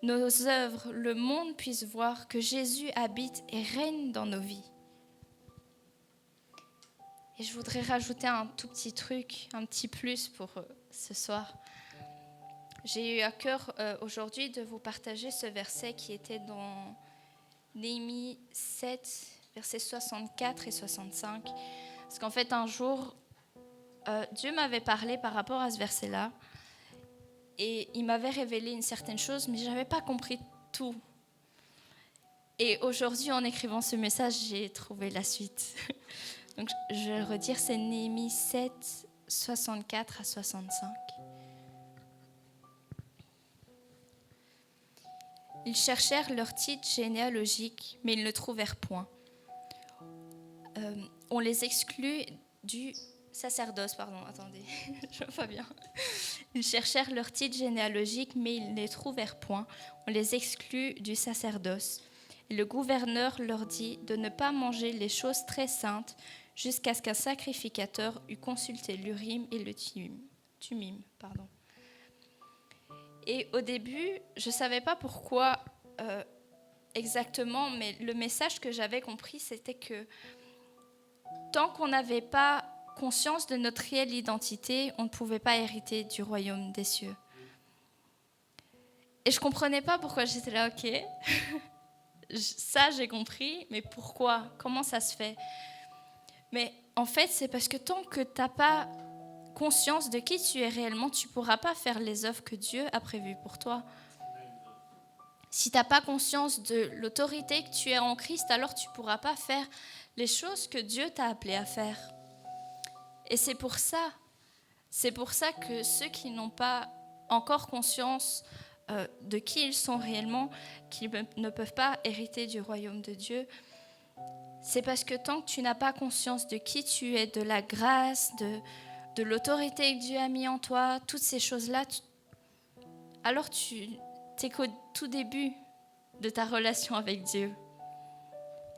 Speaker 2: nos œuvres, le monde puisse voir que Jésus habite et règne dans nos vies. Et je voudrais rajouter un tout petit truc, un petit plus pour ce soir. J'ai eu à cœur aujourd'hui de vous partager ce verset qui était dans Néhémie 7, versets 64 et 65. Parce qu'en fait, un jour, Dieu m'avait parlé par rapport à ce verset-là. Et il m'avait révélé une certaine chose, mais je n'avais pas compris tout. Et aujourd'hui, en écrivant ce message, j'ai trouvé la suite. Donc, je vais le redire, c'est Néhémie 7, 64 à 65. Ils cherchèrent leur titre généalogique, mais ils ne trouvèrent point. On les exclut du sacerdoce, attendez, je vois pas bien. Ils cherchèrent leur titre généalogique, mais ils ne les trouvèrent point. On les exclut du sacerdoce. Et le gouverneur leur dit de ne pas manger les choses très saintes jusqu'à ce qu'un sacrificateur eût consulté l'Urim et le Thummim. Et au début, je ne savais pas pourquoi exactement, mais le message que j'avais compris, c'était que tant qu'on n'avait pas conscience de notre réelle identité, on ne pouvait pas hériter du royaume des cieux. Et je ne comprenais pas pourquoi. J'étais là, ok, ça j'ai compris, mais pourquoi? Comment ça se fait? Mais en fait, c'est parce que tant que tu n'as pas conscience de qui tu es réellement, tu ne pourras pas faire les œuvres que Dieu a prévues pour toi. Si tu n'as pas conscience de l'autorité que tu es en Christ, alors tu ne pourras pas faire les choses que Dieu t'a appelé à faire. Et c'est pour ça C'est pour ça que ceux qui n'ont pas encore conscience de qui ils sont réellement, qui ne peuvent pas hériter du royaume de Dieu, c'est parce que tant que tu n'as pas conscience de qui tu es, de la grâce, de l'autorité que Dieu a mis en toi, toutes ces choses-là, alors tu es qu'au tout début de ta relation avec Dieu.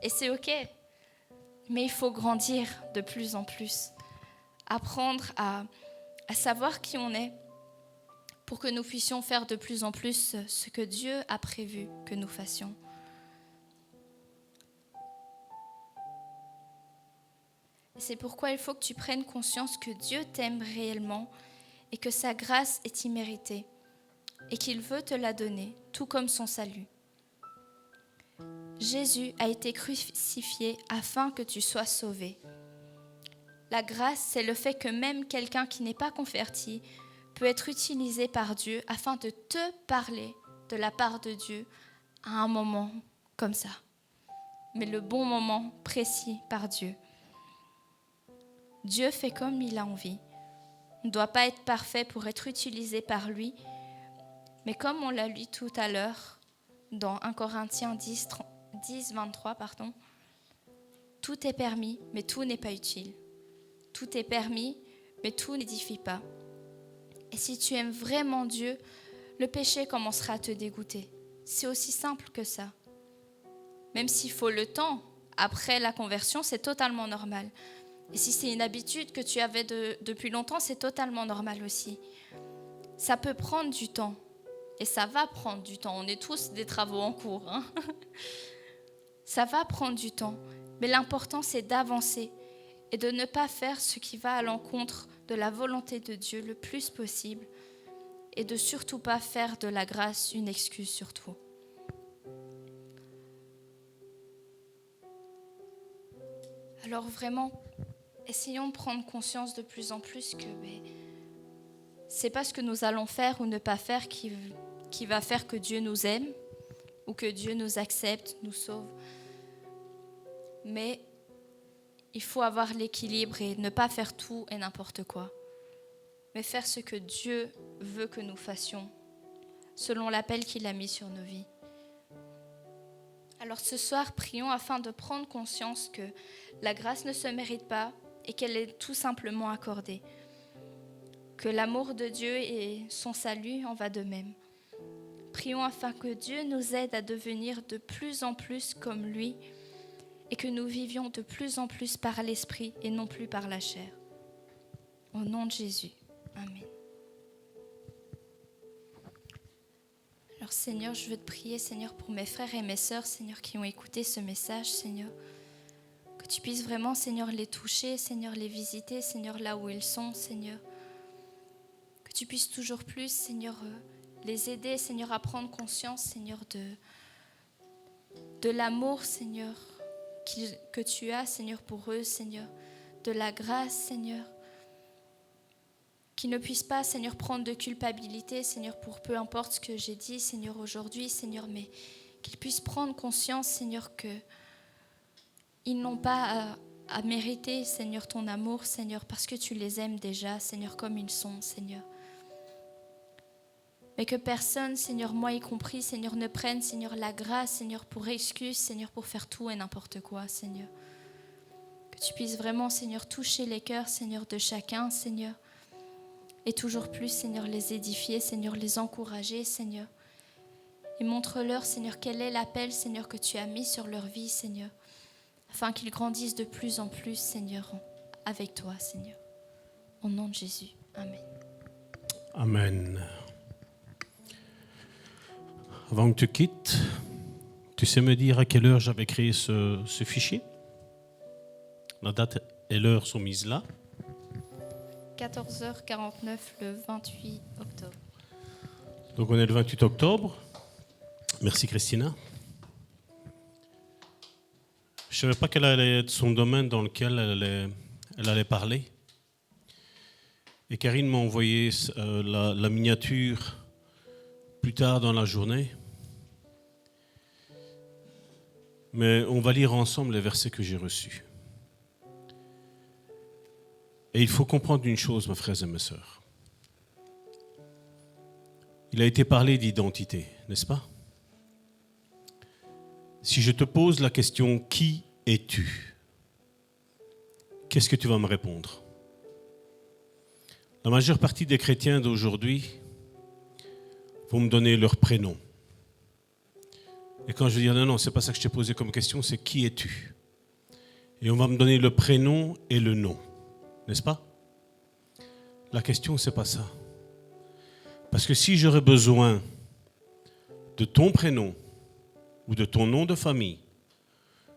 Speaker 2: Et c'est OK, mais il faut grandir de plus en plus, apprendre à savoir qui on est pour que nous puissions faire de plus en plus ce que Dieu a prévu que nous fassions. C'est pourquoi il faut que tu prennes conscience que Dieu t'aime réellement et que sa grâce est imméritée et qu'il veut te la donner, tout comme son salut. Jésus a été crucifié afin que tu sois sauvé. La grâce, c'est le fait que même quelqu'un qui n'est pas converti peut être utilisé par Dieu afin de te parler de la part de Dieu à un moment comme ça. Mais le bon moment précis par Dieu. Dieu fait comme il a envie. On ne doit pas être parfait pour être utilisé par lui. Mais comme on l'a lu tout à l'heure, dans 1 Corinthiens 10, 23, tout est permis, mais tout n'est pas utile. Tout est permis, mais tout n'édifie pas. Et si tu aimes vraiment Dieu, le péché commencera à te dégoûter. C'est aussi simple que ça. Même s'il faut le temps, après la conversion, c'est totalement normal. Et si c'est une habitude que tu avais depuis longtemps, c'est totalement normal aussi. Ça peut prendre du temps. Et ça va prendre du temps. On est tous des travaux en cours. Ça va prendre du temps. Mais l'important, c'est d'avancer et de ne pas faire ce qui va à l'encontre de la volonté de Dieu le plus possible et de surtout pas faire de la grâce une excuse surtout. Alors vraiment, essayons de prendre conscience de plus en plus que c'est pas ce que nous allons faire ou ne pas faire qui va faire que Dieu nous aime ou que Dieu nous accepte, nous sauve. Mais il faut avoir l'équilibre et ne pas faire tout et n'importe quoi, mais faire ce que Dieu veut que nous fassions, selon l'appel qu'il a mis sur nos vies. Alors ce soir, prions afin de prendre conscience que la grâce ne se mérite pas et qu'elle est tout simplement accordée. Que l'amour de Dieu et son salut en va de même. Prions afin que Dieu nous aide à devenir de plus en plus comme lui et que nous vivions de plus en plus par l'esprit et non plus par la chair. Au nom de Jésus. Amen. Alors Seigneur, je veux te prier, Seigneur, pour mes frères et mes sœurs, Seigneur, qui ont écouté ce message, Seigneur. Que tu puisses vraiment, Seigneur, les toucher, Seigneur, les visiter, Seigneur, là où ils sont, Seigneur. Que tu puisses toujours plus, Seigneur, les aider, Seigneur, à prendre conscience, Seigneur, de l'amour, Seigneur, que tu as, Seigneur, pour eux, Seigneur, de la grâce, Seigneur, qu'ils ne puissent pas, Seigneur, prendre de culpabilité, Seigneur, pour peu importe ce que j'ai dit, Seigneur, aujourd'hui, Seigneur, mais qu'ils puissent prendre conscience, Seigneur, qu'ils n'ont pas à mériter, Seigneur, ton amour, Seigneur, parce que tu les aimes déjà, Seigneur, comme ils sont, Seigneur. Mais que personne, Seigneur, moi y compris, Seigneur, ne prenne, Seigneur, la grâce, Seigneur, pour excuse, Seigneur, pour faire tout et n'importe quoi, Seigneur. Que tu puisses vraiment, Seigneur, toucher les cœurs, Seigneur, de chacun, Seigneur. Et toujours plus, Seigneur, les édifier, Seigneur, les encourager, Seigneur. Et montre-leur, Seigneur, quel est l'appel, Seigneur, que tu as mis sur leur vie, Seigneur. Afin qu'ils grandissent de plus en plus, Seigneur, avec toi, Seigneur. Au nom de Jésus. Amen.
Speaker 4: Amen. Avant que tu quittes, tu sais me dire à quelle heure j'avais créé ce fichier? La date et l'heure sont mises là.
Speaker 2: 14h49 le 28 octobre.
Speaker 4: Donc on est le 28 octobre. Merci Christina. Je ne savais pas quel allait être son domaine dans lequel elle allait parler. Et Karine m'a envoyé la miniature plus tard dans la journée. Mais on va lire ensemble les versets que j'ai reçus. Et il faut comprendre une chose, mes frères et mes sœurs. Il a été parlé d'identité, n'est-ce pas? Si je te pose la question « Qui es-tu » qu'est-ce que tu vas me répondre? La majeure partie des chrétiens d'aujourd'hui vont me donner leur prénom. Et quand je dis non, c'est pas ça que je t'ai posé comme question, c'est qui es-tu? Et on va me donner le prénom et le nom, n'est-ce pas? La question, c'est pas ça. Parce que si j'aurais besoin de ton prénom ou de ton nom de famille,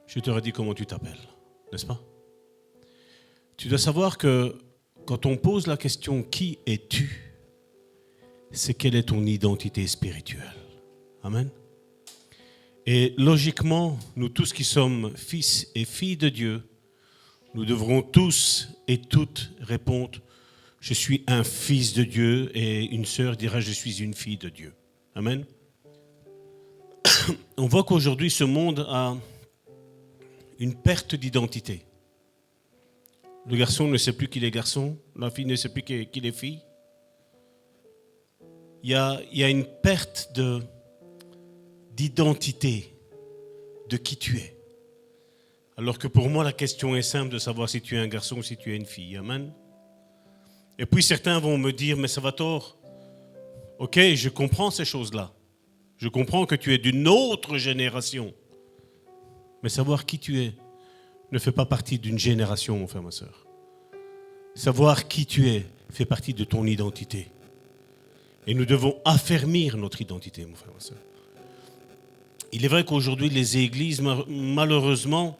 Speaker 4: je t'aurais dit comment tu t'appelles, n'est-ce pas? Tu dois savoir que quand on pose la question « Qui es-tu ?» c'est quelle est ton identité spirituelle. Amen. Et logiquement, nous tous qui sommes fils et filles de Dieu, nous devrons tous et toutes répondre « Je suis un fils de Dieu » et une sœur dira « Je suis une fille de Dieu ». Amen. On voit qu'aujourd'hui, ce monde a une perte d'identité. Le garçon ne sait plus qu'il est garçon, la fille ne sait plus qu'il est fille. Il y a une perte d'identité, de qui tu es. Alors que pour moi, la question est simple de savoir si tu es un garçon ou si tu es une fille. Amen. Et puis certains vont me dire, mais Salvatore, ok, je comprends ces choses-là. Je comprends que tu es d'une autre génération. Mais savoir qui tu es ne fait pas partie d'une génération, mon frère, ma soeur. Savoir qui tu es fait partie de ton identité. Et nous devons affermir notre identité, mon frère, ma soeur. Il est vrai qu'aujourd'hui, les églises, malheureusement,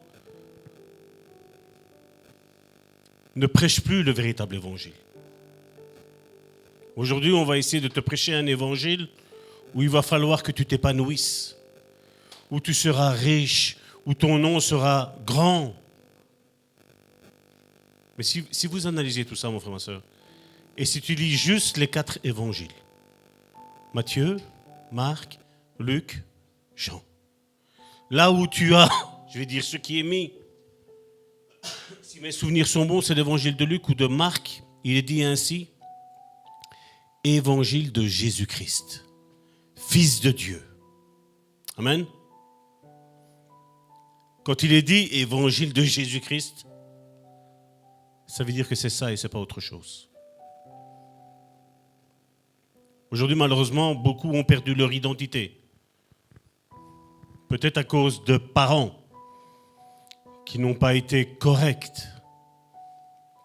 Speaker 4: ne prêchent plus le véritable évangile. Aujourd'hui, on va essayer de te prêcher un évangile où il va falloir que tu t'épanouisses, où tu seras riche, où ton nom sera grand. Mais si vous analysez tout ça, mon frère, ma soeur, et si tu lis juste les 4 évangiles, Matthieu, Marc, Luc, Jean, là où tu as, je vais dire ce qui est mis, si mes souvenirs sont bons, c'est l'évangile de Luc ou de Marc, il est dit ainsi, évangile de Jésus-Christ, Fils de Dieu. Amen. Quand il est dit évangile de Jésus-Christ, ça veut dire que c'est ça et c'est pas autre chose. Aujourd'hui, malheureusement, beaucoup ont perdu leur identité. Peut-être à cause de parents qui n'ont pas été corrects,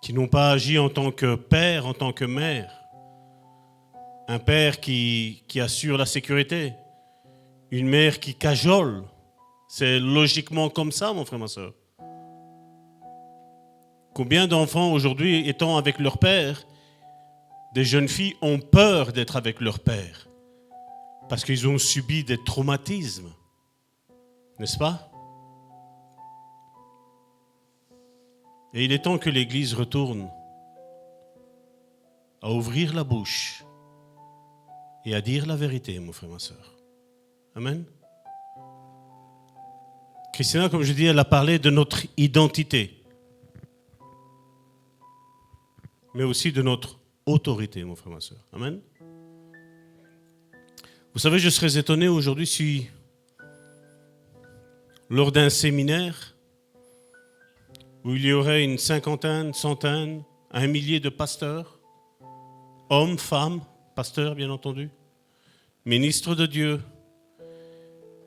Speaker 4: qui n'ont pas agi en tant que père, en tant que mère. Un père qui assure la sécurité, une mère qui cajole. C'est logiquement comme ça, mon frère, ma soeur. Combien d'enfants aujourd'hui, étant avec leur père, des jeunes filles ont peur d'être avec leur père parce qu'ils ont subi des traumatismes, n'est-ce pas? Et il est temps que l'Église retourne à ouvrir la bouche et à dire la vérité, mon frère, ma soeur. Amen. Christina, comme je dis, elle a parlé de notre identité, mais aussi de notre autorité, mon frère, ma soeur. Amen. Vous savez, je serais étonné aujourd'hui si, lors d'un séminaire, où il y aurait une cinquantaine, centaine, 1 millier de pasteurs, hommes, femmes, pasteurs bien entendu, ministres de Dieu,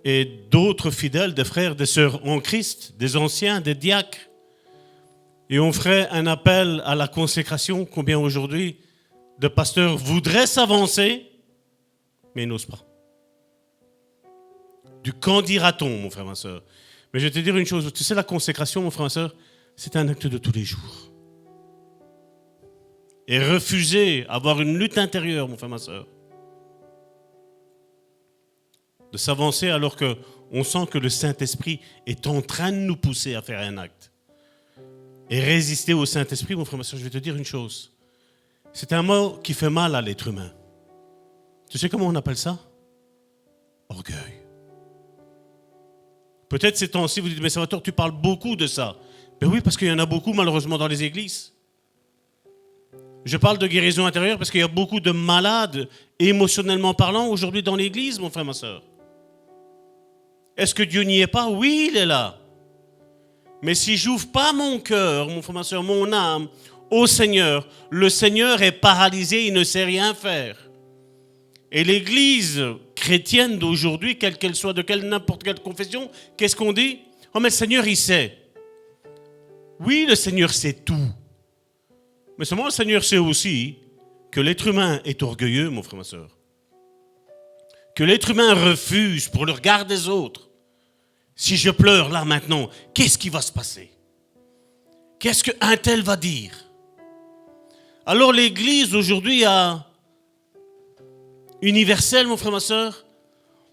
Speaker 4: et d'autres fidèles, des frères, des sœurs en Christ, des anciens, des diacres, et on ferait un appel à la consécration. Combien aujourd'hui de pasteurs voudraient s'avancer, mais n'osent pas. Du qu'en dira-t-on, mon frère, ma soeur. Mais je vais te dire une chose, tu sais, la consécration, mon frère, ma soeur, c'est un acte de tous les jours. Et refuser, avoir une lutte intérieure, mon frère, ma soeur, de s'avancer alors qu'on sent que le Saint-Esprit est en train de nous pousser à faire un acte. Et résister au Saint-Esprit, mon frère, ma soeur, je vais te dire une chose. C'est un mot qui fait mal à l'être humain. Tu sais comment on appelle ça? Orgueil. Peut-être ces temps-ci, vous dites, mais Salvatore, tu parles beaucoup de ça. Ben oui, parce qu'il y en a beaucoup, malheureusement, dans les églises. Je parle de guérison intérieure parce qu'il y a beaucoup de malades, émotionnellement parlant, aujourd'hui dans l'église, mon frère, ma soeur. Est-ce que Dieu n'y est pas? Oui, il est là. Mais si j'ouvre pas mon cœur, mon frère, ma soeur, mon âme au Seigneur, le Seigneur est paralysé, il ne sait rien faire. Et l'église chrétienne d'aujourd'hui, quelle qu'elle soit, de n'importe quelle confession, qu'est-ce qu'on dit? Oh, mais le Seigneur, il sait. Oui, le Seigneur sait tout. Mais seulement le Seigneur sait aussi que l'être humain est orgueilleux, mon frère, ma soeur. Que l'être humain refuse pour le regard des autres. Si je pleure là maintenant, qu'est-ce qui va se passer? Qu'est-ce qu'un tel va dire? Alors l'église aujourd'hui universelle, mon frère, ma soeur,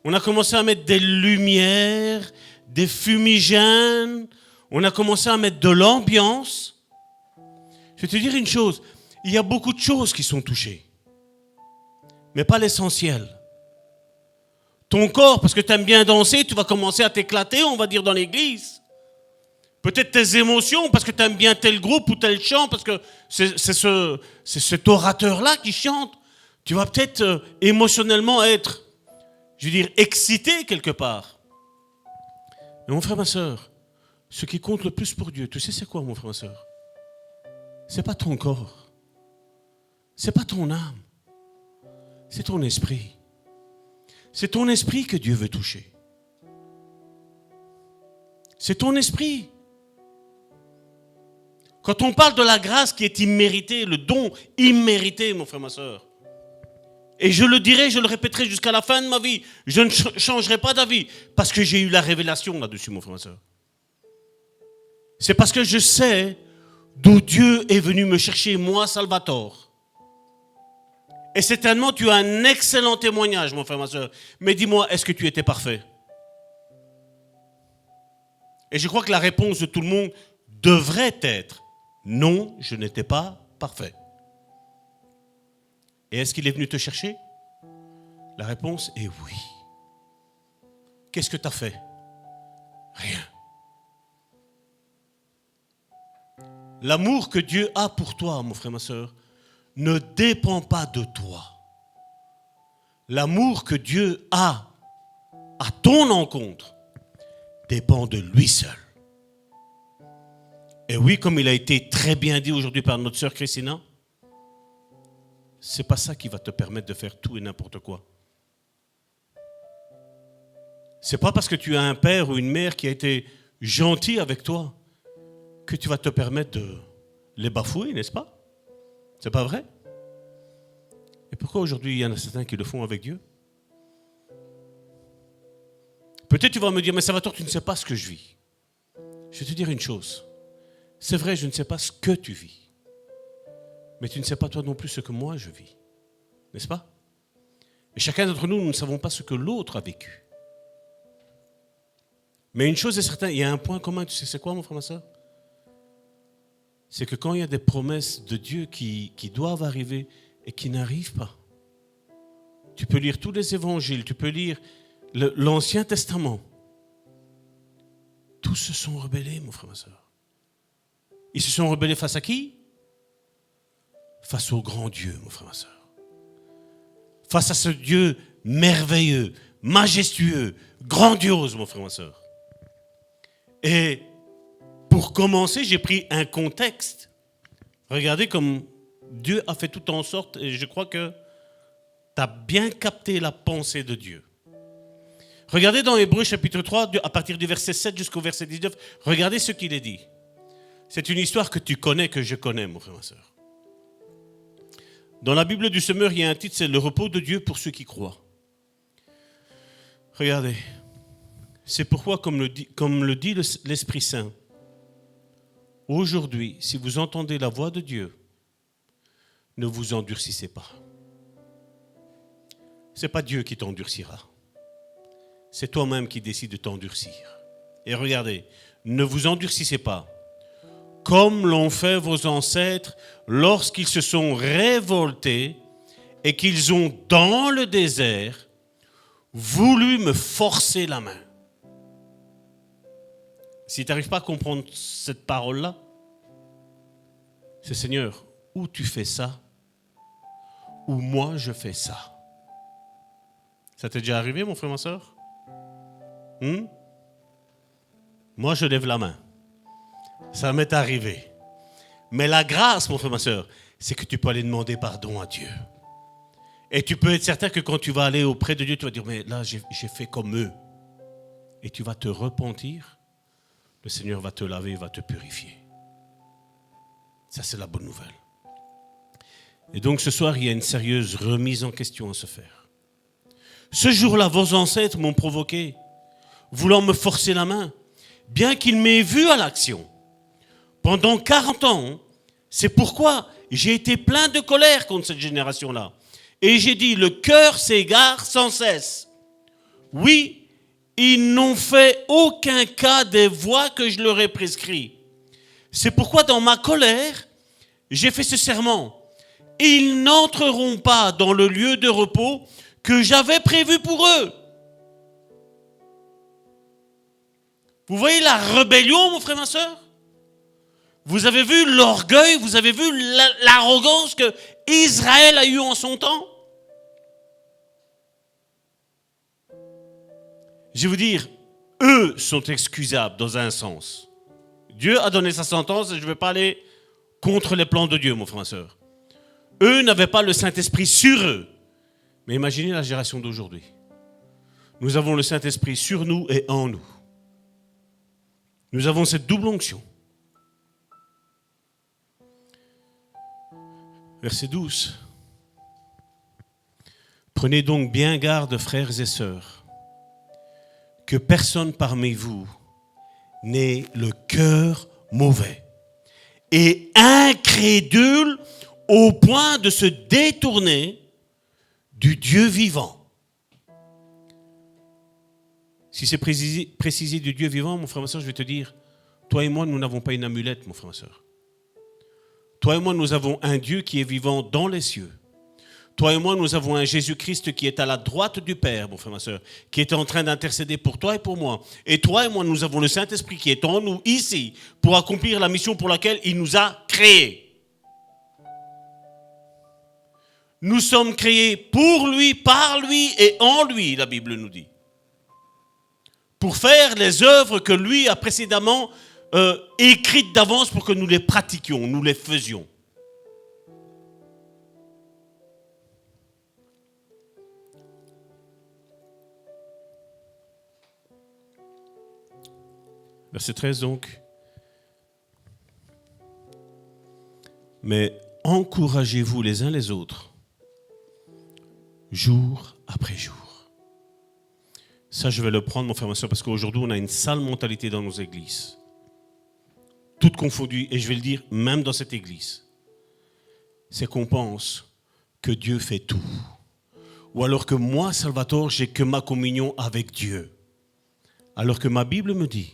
Speaker 4: on a commencé à mettre des lumières, des fumigènes, on a commencé à mettre de l'ambiance. Je vais te dire une chose, il y a beaucoup de choses qui sont touchées, mais pas l'essentiel. Ton corps, parce que tu aimes bien danser, tu vas commencer à t'éclater, on va dire, dans l'église. Peut-être tes émotions, parce que tu aimes bien tel groupe ou tel chant, parce que c'est cet orateur-là qui chante. Tu vas peut-être émotionnellement être, je veux dire, excité quelque part. Mais mon frère, ma soeur, ce qui compte le plus pour Dieu, tu sais c'est quoi, mon frère, ma soeur? C'est pas ton corps. C'est pas ton âme. C'est ton esprit. C'est ton esprit que Dieu veut toucher. C'est ton esprit. Quand on parle de la grâce qui est imméritée, le don immérité, mon frère, ma soeur, et je le dirai, je le répéterai jusqu'à la fin de ma vie, je ne changerai pas d'avis parce que j'ai eu la révélation là-dessus, mon frère, ma soeur. C'est parce que je sais d'où Dieu est venu me chercher, moi, Salvatore. Et certainement, tu as un excellent témoignage, mon frère, ma soeur. Mais dis-moi, est-ce que tu étais parfait? Et je crois que la réponse de tout le monde devrait être non, je n'étais pas parfait. Et est-ce qu'il est venu te chercher? La réponse est oui. Qu'est-ce que tu as fait? Rien. L'amour que Dieu a pour toi, mon frère, ma soeur, ne dépend pas de toi. L'amour que Dieu a à ton encontre dépend de lui seul. Et oui, comme il a été très bien dit aujourd'hui par notre sœur Christina, c'est pas ça qui va te permettre de faire tout et n'importe quoi. C'est pas parce que tu as un père ou une mère qui a été gentil avec toi que tu vas te permettre de les bafouer, n'est-ce pas? C'est pas vrai? Et pourquoi aujourd'hui il y en a certains qui le font avec Dieu? Peut-être tu vas me dire, mais Salvatore, tu ne sais pas ce que je vis. Je vais te dire une chose. C'est vrai, je ne sais pas ce que tu vis. Mais tu ne sais pas toi non plus ce que moi je vis. N'est-ce pas? Et chacun d'entre nous, nous ne savons pas ce que l'autre a vécu. Mais une chose est certaine, il y a un point commun, tu sais c'est quoi, mon frère, ma soeur? C'est que quand il y a des promesses de Dieu qui doivent arriver et qui n'arrivent pas, tu peux lire tous les évangiles, tu peux lire l'Ancien Testament. Tous se sont rebellés, mon frère, ma soeur. Ils se sont rebellés face à qui? Face au grand Dieu, mon frère, ma soeur. Face à ce Dieu merveilleux, majestueux, grandiose, mon frère, ma soeur. Et pour commencer, j'ai pris un contexte. Regardez comme Dieu a fait tout en sorte, et je crois que tu as bien capté la pensée de Dieu. Regardez dans Hébreux chapitre 3, à partir du verset 7 jusqu'au verset 19, regardez ce qu'il est dit. C'est une histoire que tu connais, que je connais, mon frère, ma soeur. Dans la Bible du Semeur, il y a un titre, c'est « Le repos de Dieu pour ceux qui croient ». Regardez. C'est pourquoi, comme le dit l'Esprit Saint, aujourd'hui, si vous entendez la voix de Dieu, ne vous endurcissez pas. Ce n'est pas Dieu qui t'endurcira. C'est toi-même qui décides de t'endurcir. Et regardez, ne vous endurcissez pas, comme l'ont fait vos ancêtres lorsqu'ils se sont révoltés et qu'ils ont, dans le désert, voulu me forcer la main. Si tu n'arrives pas à comprendre cette parole-là, c'est Seigneur, où tu fais ça ou moi je fais ça. Ça t'est déjà arrivé, mon frère, ma soeur? Moi, je lève la main. Ça m'est arrivé. Mais la grâce, mon frère, ma soeur, c'est que tu peux aller demander pardon à Dieu. Et tu peux être certain que quand tu vas aller auprès de Dieu, tu vas dire, mais là, j'ai fait comme eux. Et tu vas te repentir. Le Seigneur va te laver, va te purifier. Ça, c'est la bonne nouvelle. Et donc, ce soir, il y a une sérieuse remise en question à se faire. Ce jour-là, vos ancêtres m'ont provoqué, voulant me forcer la main, bien qu'ils m'aient vu à l'action. Pendant 40 ans, c'est pourquoi j'ai été plein de colère contre cette génération-là. Et j'ai dit, le cœur s'égare sans cesse. Oui, ils n'ont fait aucun cas des voies que je leur ai prescrites. C'est pourquoi dans ma colère, j'ai fait ce serment. Ils n'entreront pas dans le lieu de repos que j'avais prévu pour eux. Vous voyez la rébellion, mon frère, ma soeur? Vous avez vu l'orgueil, vous avez vu l'arrogance que Israël a eue en son temps? Je vais vous dire, eux sont excusables dans un sens. Dieu a donné sa sentence et je ne vais pas aller contre les plans de Dieu, mon frère, ma soeur. Eux n'avaient pas le Saint-Esprit sur eux. Mais imaginez la génération d'aujourd'hui. Nous avons le Saint-Esprit sur nous et en nous. Nous avons cette double onction. Verset 12. Prenez donc bien garde, frères et sœurs, que personne parmi vous n'ait le cœur mauvais et incrédule au point de se détourner du Dieu vivant. Si c'est précisé du Dieu vivant, mon frère, ma soeur, je vais te dire, toi et moi, nous n'avons pas une amulette, mon frère, ma soeur. Toi et moi, nous avons un Dieu qui est vivant dans les cieux. Toi et moi, nous avons un Jésus-Christ qui est à la droite du Père, mon frère, ma soeur, qui est en train d'intercéder pour toi et pour moi. Et toi et moi, nous avons le Saint-Esprit qui est en nous ici pour accomplir la mission pour laquelle il nous a créés. Nous sommes créés pour lui, par lui et en lui, la Bible nous dit. Pour faire les œuvres que lui a précédemment écrites d'avance pour que nous les pratiquions, nous les faisions. Verset 13 donc. Mais encouragez-vous les uns les autres, jour après jour. Ça, je vais le prendre, mon frère, ma soeur, parce qu'aujourd'hui, on a une sale mentalité dans nos églises. Toutes confondues, et je vais le dire, même dans cette église. C'est qu'on pense que Dieu fait tout. Ou alors que moi, Salvatore, j'ai que ma communion avec Dieu. Alors que ma Bible me dit,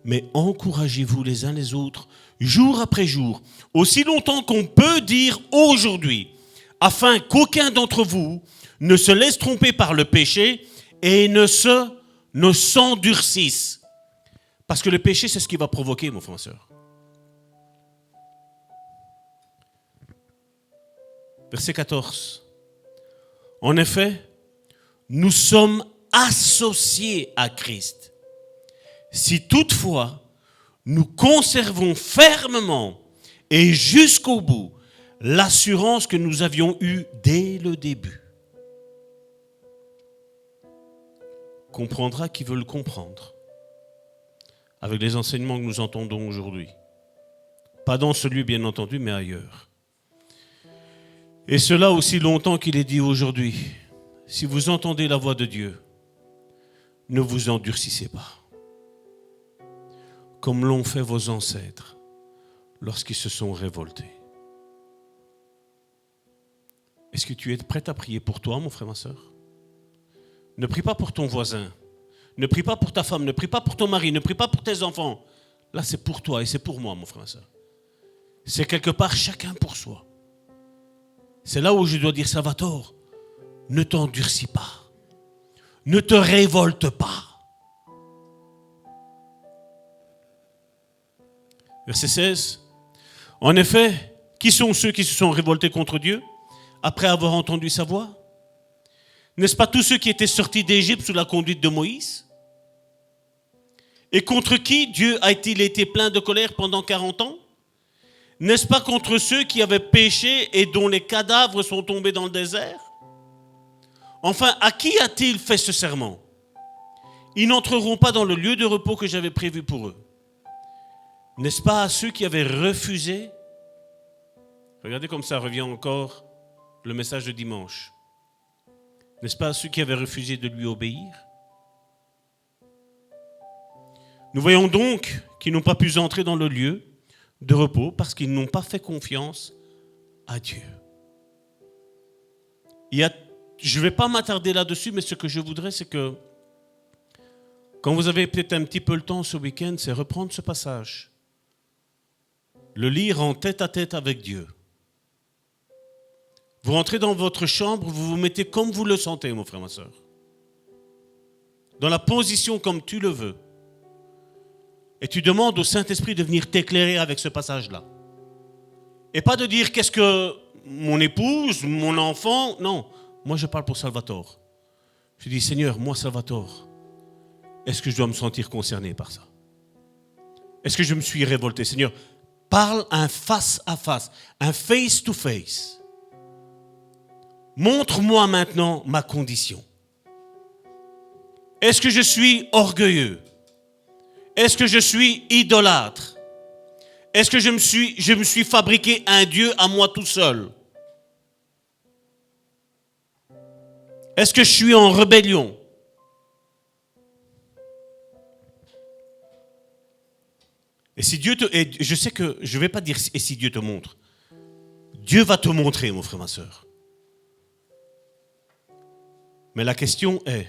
Speaker 4: mais encouragez-vous les uns les autres, jour après jour, aussi longtemps qu'on peut dire aujourd'hui, afin qu'aucun d'entre vous ne se laisse tromper par le péché et ne s'endurcisse. Parce que le péché, c'est ce qui va provoquer, mon frère, ma soeur. Verset 14. En effet, nous sommes associés à Christ. Si toutefois, nous conservons fermement et jusqu'au bout l'assurance que nous avions eue dès le début. Comprendra qui veut le comprendre. Avec les enseignements que nous entendons aujourd'hui. Pas dans celui, bien entendu, mais ailleurs. Et cela aussi longtemps qu'il est dit aujourd'hui. Si vous entendez la voix de Dieu, ne vous endurcissez pas. Comme l'ont fait vos ancêtres lorsqu'ils se sont révoltés. Est-ce que tu es prêt à prier pour toi, mon frère, ma soeur? Ne prie pas pour ton voisin. Ne prie pas pour ta femme. Ne prie pas pour ton mari. Ne prie pas pour tes enfants. Là, c'est pour toi et c'est pour moi, mon frère, ma soeur. C'est quelque part chacun pour soi. C'est là où je dois dire, Salvatore, ne t'endurcis pas. Ne te révolte pas. Verset 16. En effet, qui sont ceux qui se sont révoltés contre Dieu? après avoir entendu sa voix? N'est-ce pas tous ceux qui étaient sortis d'Égypte sous la conduite de Moïse? Et contre qui Dieu a-t-il été plein de colère pendant 40 ans? N'est-ce pas contre ceux qui avaient péché et dont les cadavres sont tombés dans le désert? Enfin, à qui a-t-il fait ce serment? Ils n'entreront pas dans le lieu de repos que j'avais prévu pour eux. N'est-ce pas à ceux qui avaient refusé? Regardez comme ça revient encore le message de dimanche. N'est-ce pas à ceux qui avaient refusé de lui obéir? Nous voyons donc qu'ils n'ont pas pu entrer dans le lieu de repos parce qu'ils n'ont pas fait confiance à Dieu. Je ne vais pas m'attarder là-dessus, mais ce que je voudrais, c'est que quand vous avez peut-être un petit peu le temps ce week-end, c'est reprendre ce passage, le lire en tête-à-tête avec Dieu. Vous rentrez dans votre chambre, vous vous mettez comme vous le sentez, mon frère, ma soeur. Dans la position comme tu le veux. Et tu demandes au Saint-Esprit de venir t'éclairer avec ce passage-là. Et pas de dire qu'est-ce que mon épouse, mon enfant, non. Moi, je parle pour Salvatore. Je dis, Seigneur, moi, Salvatore, est-ce que je dois me sentir concerné par ça? Est-ce que je me suis révolté? Seigneur, parle un face-à-face, un face-to-face. Montre-moi maintenant ma condition. Est-ce que je suis orgueilleux? Est-ce que je suis idolâtre? Est-ce que je me suis fabriqué un Dieu à moi tout seul? Est-ce que je suis en rébellion? Et si Dieu te... Et je sais que je ne vais pas dire et si Dieu te montre. Dieu va te montrer, mon frère, ma soeur. Mais la question est,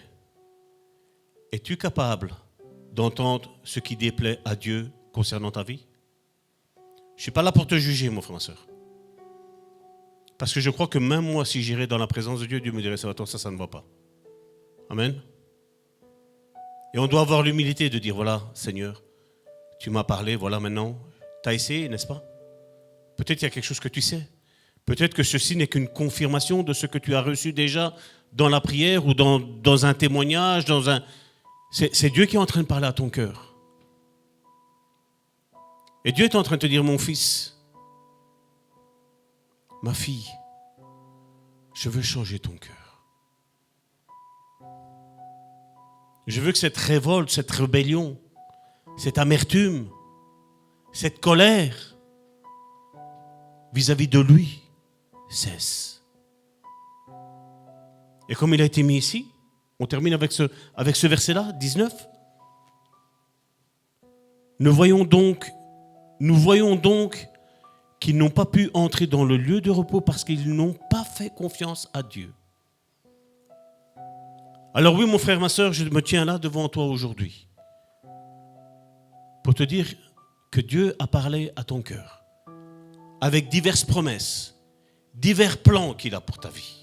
Speaker 4: es-tu capable d'entendre ce qui déplaît à Dieu concernant ta vie? Je ne suis pas là pour te juger, mon frère, ma soeur. Parce que je crois que même moi, si j'irais dans la présence de Dieu, Dieu me dirait, ça ne va pas. Amen. Et on doit avoir l'humilité de dire, voilà, Seigneur, tu m'as parlé, voilà maintenant, tu as essayé, n'est-ce pas? Peut-être qu'il y a quelque chose que tu sais. Peut-être que ceci n'est qu'une confirmation de ce que tu as reçu déjà dans la prière ou dans un témoignage, C'est Dieu qui est en train de parler à ton cœur. Et Dieu est en train de te dire, mon fils, ma fille, je veux changer ton cœur. Je veux que cette révolte, cette rébellion, cette amertume, cette colère vis-à-vis de lui cesse. Et comme il a été mis ici, on termine avec ce verset-là, 19. Nous voyons donc qu'ils n'ont pas pu entrer dans le lieu de repos parce qu'ils n'ont pas fait confiance à Dieu. Alors oui, mon frère, ma soeur, je me tiens là devant toi aujourd'hui pour te dire que Dieu a parlé à ton cœur avec diverses promesses, divers plans qu'il a pour ta vie.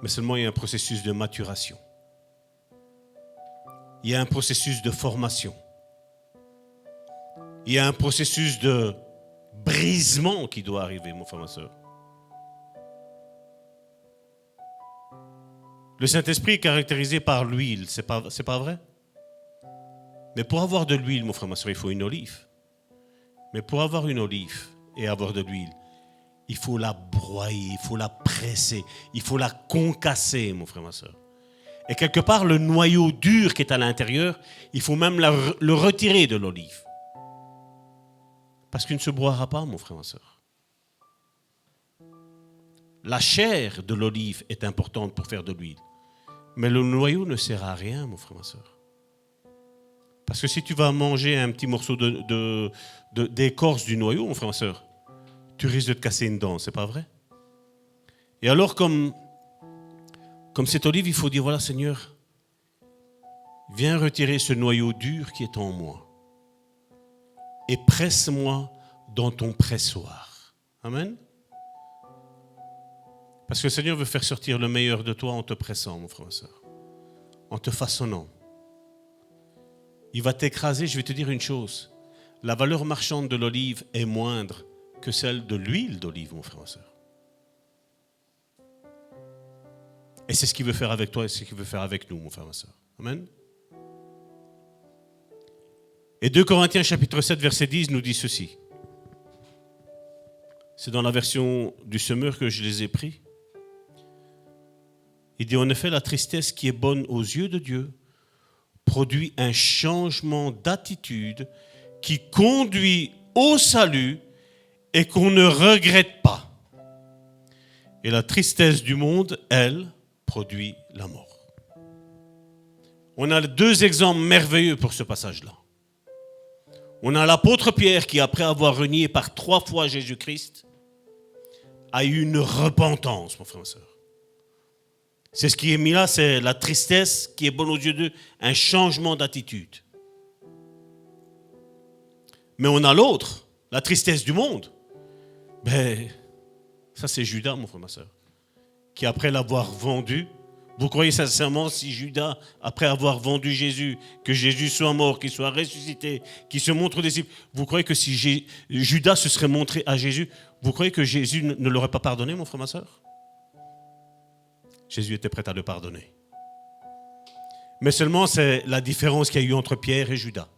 Speaker 4: Mais seulement il y a un processus de maturation. Il y a un processus de formation. Il y a un processus de brisement qui doit arriver, mon frère, ma soeur. Le Saint-Esprit est caractérisé par l'huile, c'est pas vrai? Mais pour avoir de l'huile, mon frère, ma soeur, il faut une olive. Mais pour avoir une olive et avoir de l'huile, il faut la broyer, il faut la presser, il faut la concasser, mon frère, ma soeur. Et quelque part, le noyau dur qui est à l'intérieur, il faut même le retirer de l'olive. Parce qu'il ne se broiera pas, mon frère, ma soeur. La chair de l'olive est importante pour faire de l'huile. Mais le noyau ne sert à rien, mon frère, ma soeur. Parce que si tu vas manger un petit morceau d'écorce du noyau, mon frère, ma soeur, tu risques de te casser une dent, c'est pas vrai? Et alors, comme cette olive, il faut dire, voilà, Seigneur, viens retirer ce noyau dur qui est en moi et presse-moi dans ton pressoir. Amen. Parce que le Seigneur veut faire sortir le meilleur de toi en te pressant, mon frère, ma soeur, en te façonnant. Il va t'écraser, je vais te dire une chose, la valeur marchande de l'olive est moindre que celle de l'huile d'olive, mon frère, ma soeur. Et c'est ce qu'il veut faire avec toi et c'est ce qu'il veut faire avec nous, mon frère, ma soeur. Amen. Et 2 Corinthiens chapitre 7, verset 10 nous dit ceci. C'est dans la version du semeur que je les ai pris. Il dit en effet, la tristesse qui est bonne aux yeux de Dieu produit un changement d'attitude qui conduit au salut et qu'on ne regrette pas. Et la tristesse du monde, elle, produit la mort. On a 2 exemples merveilleux pour ce passage-là. On a l'apôtre Pierre qui, après avoir renié par 3 fois Jésus-Christ, a eu une repentance, mon frère et soeur. C'est ce qui est mis là, c'est la tristesse qui est bonne aux yeux d'eux, un changement d'attitude. Mais on a l'autre, la tristesse du monde. Ben, ça c'est Judas, mon frère, ma soeur, qui après l'avoir vendu, vous croyez sincèrement si Judas, après avoir vendu Jésus, que Jésus soit mort, qu'il soit ressuscité, qu'il se montre aux disciples, vous croyez que si Judas se serait montré à Jésus, vous croyez que Jésus ne l'aurait pas pardonné, mon frère, ma soeur? Jésus était prêt à le pardonner. Mais seulement c'est la différence qu'il y a eu entre Pierre et Judas.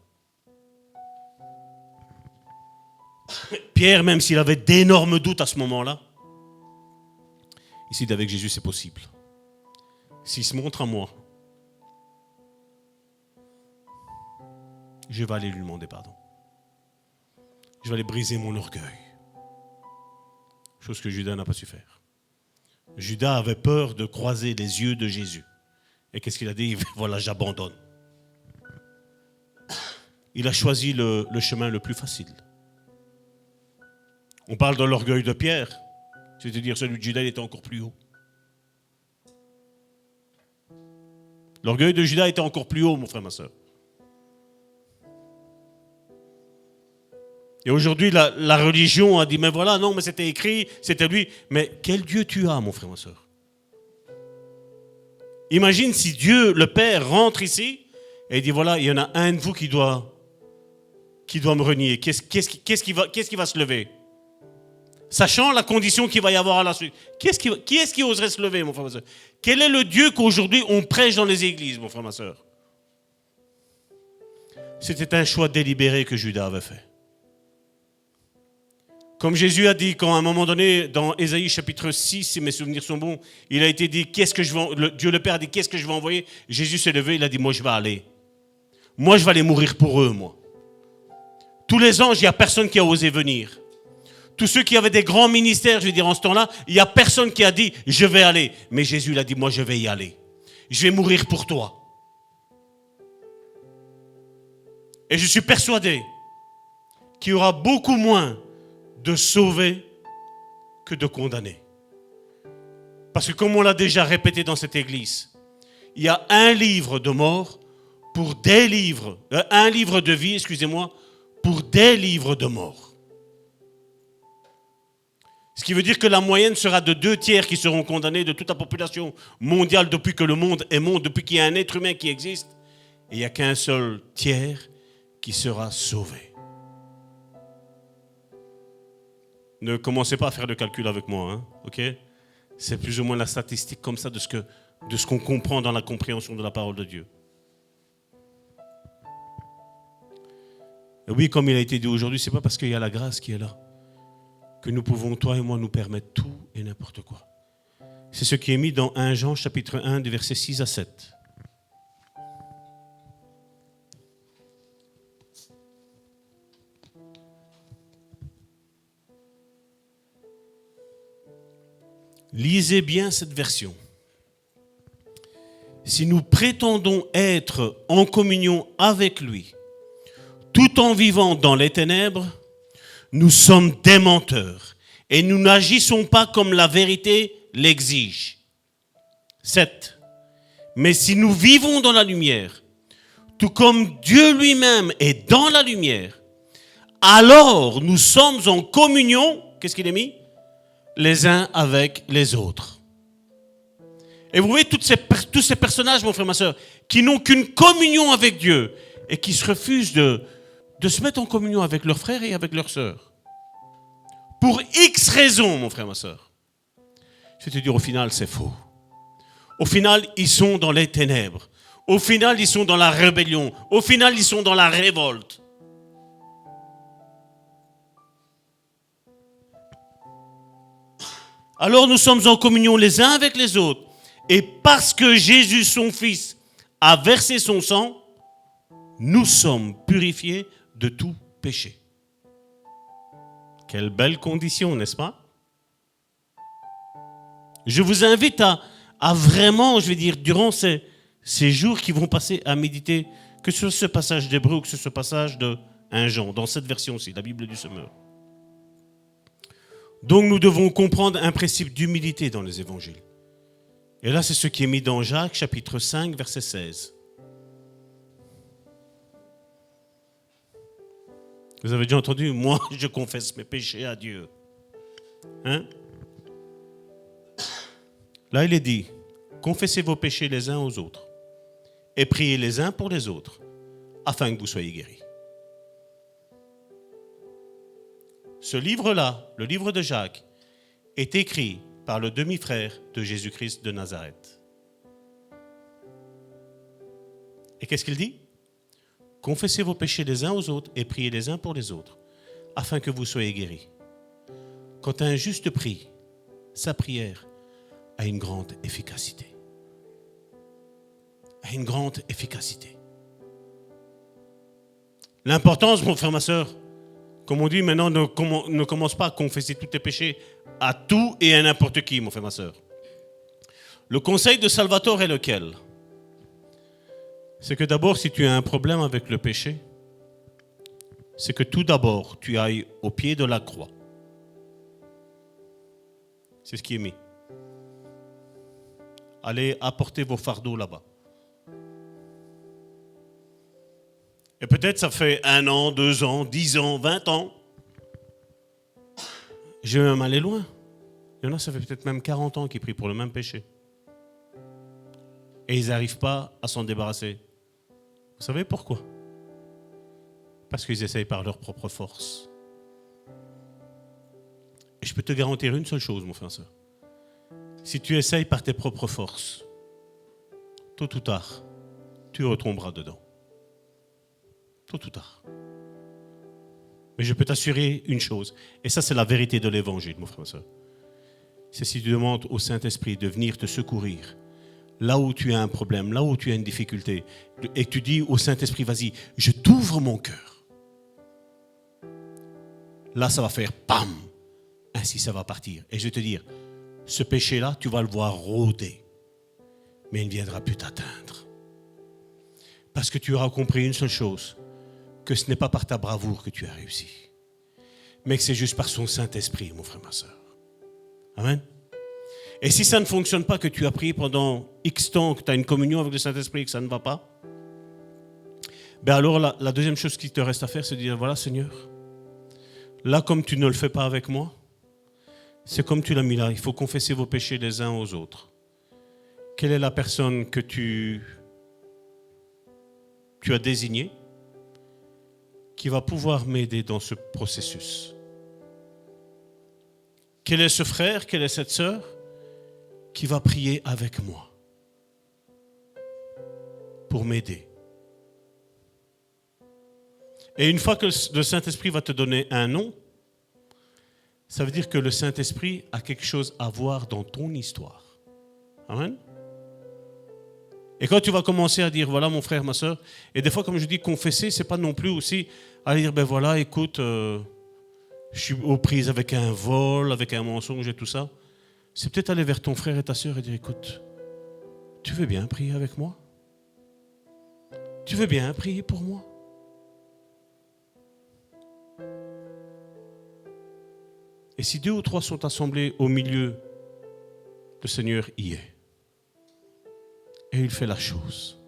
Speaker 4: Pierre, même s'il avait d'énormes doutes à ce moment-là, ici avec Jésus c'est possible. S'il se montre à moi, je vais aller lui demander pardon. Je vais aller briser mon orgueil. Chose que Judas n'a pas su faire. Judas avait peur de croiser les yeux de Jésus. Et qu'est-ce qu'il a dit? Voilà, j'abandonne. Il a choisi le chemin le plus facile. On parle de l'orgueil de Pierre. C'est-à-dire celui de Judas, il était encore plus haut. L'orgueil de Judas était encore plus haut, mon frère, ma soeur. Et aujourd'hui, la religion a dit, mais voilà, non, mais c'était écrit, c'était lui. Mais quel Dieu tu as, mon frère, ma soeur? Imagine si Dieu, le Père, rentre ici et dit, voilà, il y en a un de vous qui doit me renier. Qu'est-ce qui va se lever? Sachant la condition qu'il va y avoir à la suite. Qui est-ce qui oserait se lever, mon frère, ma soeur? Quel est le Dieu qu'aujourd'hui on prêche dans les églises, mon frère, ma soeur? C'était un choix délibéré que Judas avait fait. Comme Jésus a dit, quand à un moment donné, dans Ésaïe chapitre 6, si mes souvenirs sont bons, il a été dit, Dieu le Père a dit, qu'est-ce que je vais envoyer? Jésus s'est levé, il a dit, moi je vais aller. Moi je vais aller mourir pour eux, moi. Tous les anges, il n'y a personne qui a osé venir. Tous ceux qui avaient des grands ministères, je veux dire, en ce temps-là, il n'y a personne qui a dit, je vais aller. Mais Jésus l'a dit, moi je vais y aller. Je vais mourir pour toi. Et je suis persuadé qu'il y aura beaucoup moins de sauvés que de condamnés. Parce que comme on l'a déjà répété dans cette église, il y a un livre de mort pour des livres, un livre de vie, excusez-moi, pour des livres de mort. Ce qui veut dire que la moyenne sera de 2/3 qui seront condamnés de toute la population mondiale depuis que le monde est monde, depuis qu'il y a un être humain qui existe. Et il n'y a qu'un seul tiers qui sera sauvé. Ne commencez pas à faire de calcul avec moi, hein, ok? C'est plus ou moins la statistique comme ça de ce qu'on comprend dans la compréhension de la parole de Dieu. Et oui, comme il a été dit aujourd'hui, c'est pas parce qu'il y a la grâce qui est là que nous pouvons, toi et moi, nous permettre tout et n'importe quoi. C'est ce qui est mis dans 1 Jean chapitre 1, des versets 6 à 7. Lisez bien cette version. Si nous prétendons être en communion avec lui, tout en vivant dans les ténèbres, nous sommes des menteurs et nous n'agissons pas comme la vérité l'exige. 7. Mais si nous vivons dans la lumière, tout comme Dieu lui-même est dans la lumière, alors nous sommes en communion, qu'est-ce qu'il est mis? Les uns avec les autres. Et vous voyez tous ces personnages, mon frère, ma soeur, qui n'ont qu'une communion avec Dieu et qui se refusent de se mettre en communion avec leurs frères et avec leurs sœurs. pour X raisons, mon frère, ma soeur. Je vais te dire, au final, c'est faux. Au final, ils sont dans les ténèbres. Au final, ils sont dans la rébellion. Au final, ils sont dans la révolte. Alors nous sommes en communion les uns avec les autres. Et parce que Jésus, son Fils, a versé son sang, nous sommes purifiés de tout péché. Quelle belle condition, n'est-ce pas? Je vous invite à vraiment, je vais dire, durant ces jours qui vont passer à méditer, que ce soit ce passage d'Hébreu ou que ce soit ce passage de 1 Jean, dans cette version-ci, la Bible du Semeur. Donc nous devons comprendre un principe d'humilité dans les évangiles. Et là, c'est ce qui est mis dans Jacques, chapitre 5, verset 16. Vous avez déjà entendu, moi, je confesse mes péchés à Dieu. Hein? Là, il est dit, confessez vos péchés les uns aux autres et priez les uns pour les autres, afin que vous soyez guéris. Ce livre-là, le livre de Jacques, est écrit par le demi-frère de Jésus-Christ de Nazareth. Et qu'est-ce qu'il dit? Confessez vos péchés les uns aux autres et priez les uns pour les autres, afin que vous soyez guéris. Quand un juste prie, sa prière a une grande efficacité. A une grande efficacité. L'importance, mon frère, ma soeur, comme on dit maintenant, ne commence pas à confesser tous tes péchés à tout et à n'importe qui, mon frère, ma soeur. Le conseil de Salvatore est lequel? C'est que d'abord, si tu as un problème avec le péché, c'est que tout d'abord, tu ailles au pied de la croix. C'est ce qui est mis. Allez apporter vos fardeaux là-bas. Et peut-être ça fait 1 an, 2 ans, 10 ans, 20 ans. Je vais même aller loin. Il y en a, ça fait peut-être même 40 ans qu'ils prient pour le même péché. Et ils n'arrivent pas à s'en débarrasser. Vous savez pourquoi? Parce qu'ils essayent par leur propre force. Et je peux te garantir une seule chose, mon frère et soeur. Si tu essayes par tes propres forces, tôt ou tard, tu retomberas dedans. Tôt ou tard. Mais je peux t'assurer une chose, et ça c'est la vérité de l'évangile, mon frère et soeur. C'est si tu demandes au Saint-Esprit de venir te secourir, là où tu as un problème, là où tu as une difficulté, et tu dis au Saint-Esprit, vas-y, je t'ouvre mon cœur. Là, ça va faire pam, ainsi ça va partir. Et je vais te dire, ce péché-là, tu vas le voir rôder, mais il ne viendra plus t'atteindre. Parce que tu auras compris une seule chose, que ce n'est pas par ta bravoure que tu as réussi, mais que c'est juste par son Saint-Esprit, mon frère, ma soeur. Amen. Et si ça ne fonctionne pas, que tu as prié pendant X temps, que tu as une communion avec le Saint-Esprit et que ça ne va pas, ben alors la deuxième chose qui te reste à faire, c'est de dire, voilà Seigneur, là comme tu ne le fais pas avec moi, c'est comme tu l'as mis là, il faut confesser vos péchés les uns aux autres. Quelle est la personne que tu as désignée qui va pouvoir m'aider dans ce processus? Quel est ce frère, quelle est cette sœur qui va prier avec moi pour m'aider? Et une fois que le Saint-Esprit va te donner un nom, ça veut dire que le Saint-Esprit a quelque chose à voir dans ton histoire. Amen. Et quand tu vas commencer à dire, voilà mon frère, ma soeur, et des fois comme je dis confesser, c'est pas non plus aussi à dire, ben voilà, écoute, je suis aux prises avec un vol, avec un mensonge et tout ça. C'est peut-être aller vers ton frère et ta soeur et dire, écoute, tu veux bien prier avec moi? Tu veux bien prier pour moi? Et si 2 ou 3 sont assemblés au milieu, le Seigneur y est. Et il fait la chose.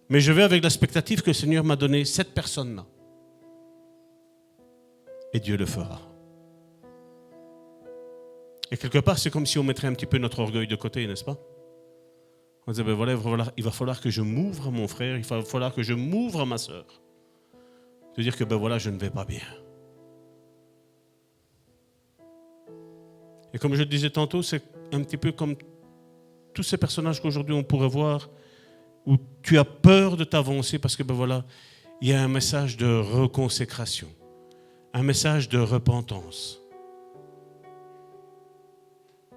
Speaker 4: Mais je vais avec l'expectative que le Seigneur m'a donné cette personne-là. Et Dieu le fera. Et quelque part, c'est comme si on mettrait un petit peu notre orgueil de côté, n'est-ce pas? On disait, ben voilà, il va falloir que je m'ouvre à mon frère, il va falloir que je m'ouvre à ma sœur. De dire que ben voilà, je ne vais pas bien. Et comme je le disais tantôt, c'est un petit peu comme tous ces personnages qu'aujourd'hui on pourrait voir, où tu as peur de t'avancer parce que ben voilà, il y a un message de reconsécration, un message de repentance.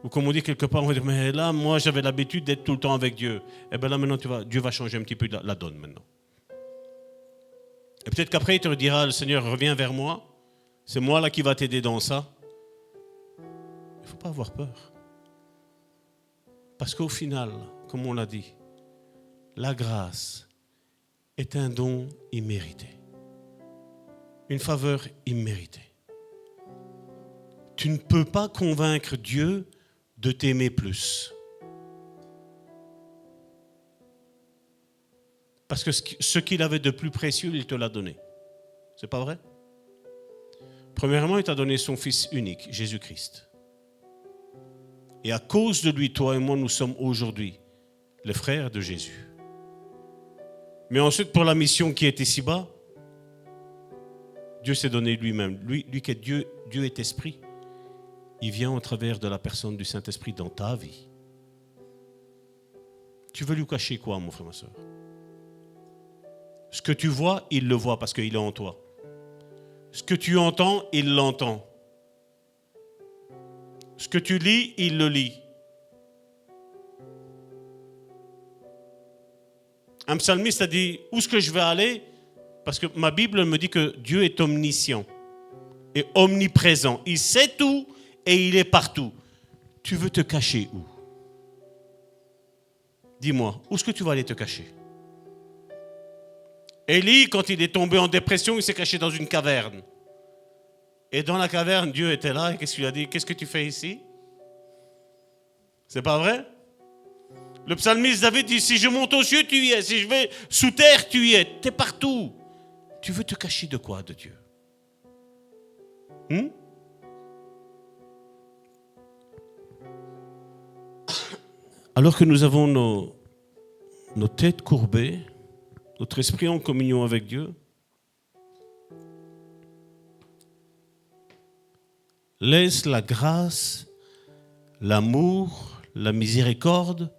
Speaker 4: Ou comme on dit quelque part, on va dire, mais là, moi j'avais l'habitude d'être tout le temps avec Dieu. Et bien là maintenant, Dieu va changer un petit peu la donne maintenant. Et peut-être qu'après il te dira, le Seigneur, reviens vers moi, c'est moi là qui va t'aider dans ça. Il ne faut pas avoir peur. Parce qu'au final, comme on l'a dit, la grâce est un don immérité. Une faveur imméritée. Tu ne peux pas convaincre Dieu de t'aimer plus. Parce que ce qu'il avait de plus précieux, il te l'a donné. C'est pas vrai? Premièrement, il t'a donné son Fils unique, Jésus-Christ. Et à cause de lui, toi et moi, nous sommes aujourd'hui les frères de Jésus. Mais ensuite, pour la mission qui est ici-bas, Dieu s'est donné lui-même. Lui qui est Dieu, Dieu est esprit. Il vient au travers de la personne du Saint-Esprit dans ta vie. Tu veux lui cacher quoi, mon frère, ma soeur? Ce que tu vois, il le voit parce qu'il est en toi. Ce que tu entends, il l'entend. Ce que tu lis, il le lit. Un psalmiste a dit, où est-ce que je vais aller? Parce que ma Bible me dit que Dieu est omniscient et omniprésent. Il sait tout et il est partout. Tu veux te cacher où? Dis-moi, où est-ce que tu vas aller te cacher? Élie, quand il est tombé en dépression, il s'est caché dans une caverne. Et dans la caverne, Dieu était là et qu'est-ce qu'il a dit? Qu'est-ce que tu fais ici? C'est pas vrai? Le psalmiste David dit, si je monte aux cieux, tu y es. Si je vais sous terre, tu y es. Tu es partout. Tu veux te cacher de quoi, de Dieu? Alors que nous avons nos têtes courbées, notre esprit en communion avec Dieu, laisse la grâce, l'amour, la miséricorde,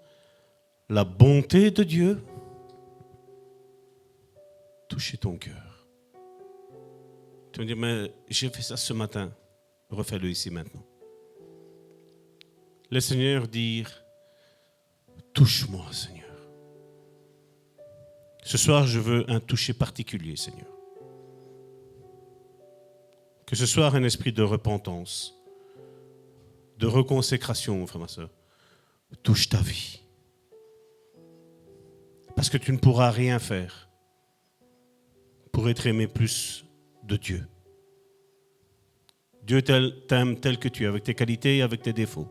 Speaker 4: la bonté de Dieu toucher ton cœur. Tu vas me dire, mais j'ai fait ça ce matin. Refais-le ici maintenant. Le Seigneur dire, touche-moi, Seigneur. Ce soir, je veux un toucher particulier, Seigneur. Que ce soit un esprit de repentance, de reconsécration, mon frère, ma soeur. Touche ta vie. Parce que tu ne pourras rien faire pour être aimé plus de Dieu. Dieu t'aime tel que tu es, avec tes qualités et avec tes défauts.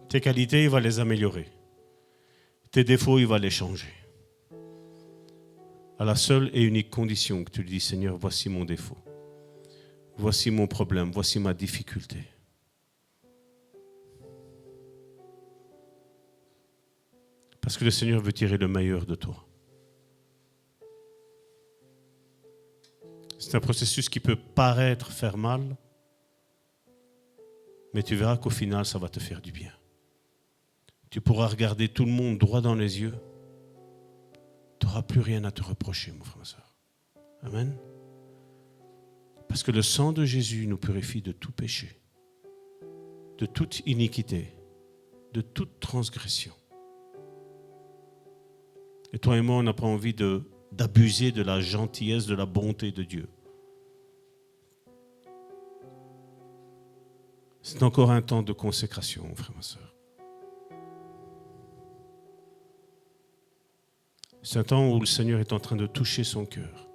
Speaker 4: Tes qualités, il va les améliorer. Tes défauts, il va les changer. À la seule et unique condition que tu lui dis, Seigneur, voici mon défaut. Voici mon problème, voici ma difficulté. Parce que le Seigneur veut tirer le meilleur de toi. C'est un processus qui peut paraître faire mal, mais tu verras qu'au final, ça va te faire du bien. Tu pourras regarder tout le monde droit dans les yeux. Tu n'auras plus rien à te reprocher, mon frère, ma soeur. Amen. Parce que le sang de Jésus nous purifie de tout péché, de toute iniquité, de toute transgression. Et toi et moi, on n'a pas envie d'abuser de la gentillesse, de la bonté de Dieu. C'est encore un temps de consécration, mon frère, ma soeur. C'est un temps où le Seigneur est en train de toucher son cœur.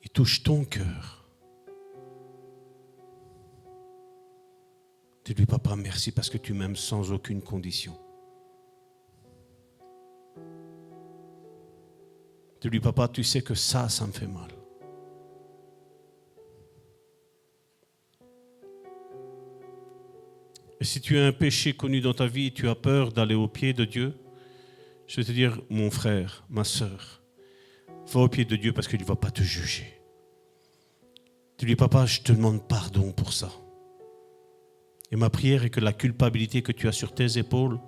Speaker 4: Il touche ton cœur. Dis-lui, papa, merci parce que tu m'aimes sans aucune condition. Dis-lui, papa, tu sais que ça me fait mal. Et si tu as un péché connu dans ta vie, tu as peur d'aller aux pieds de Dieu, je vais te dire, mon frère, ma sœur, va aux pieds de Dieu parce qu'il ne va pas te juger. Dis-lui, papa, je te demande pardon pour ça. Et ma prière est que la culpabilité que tu as sur tes épaules,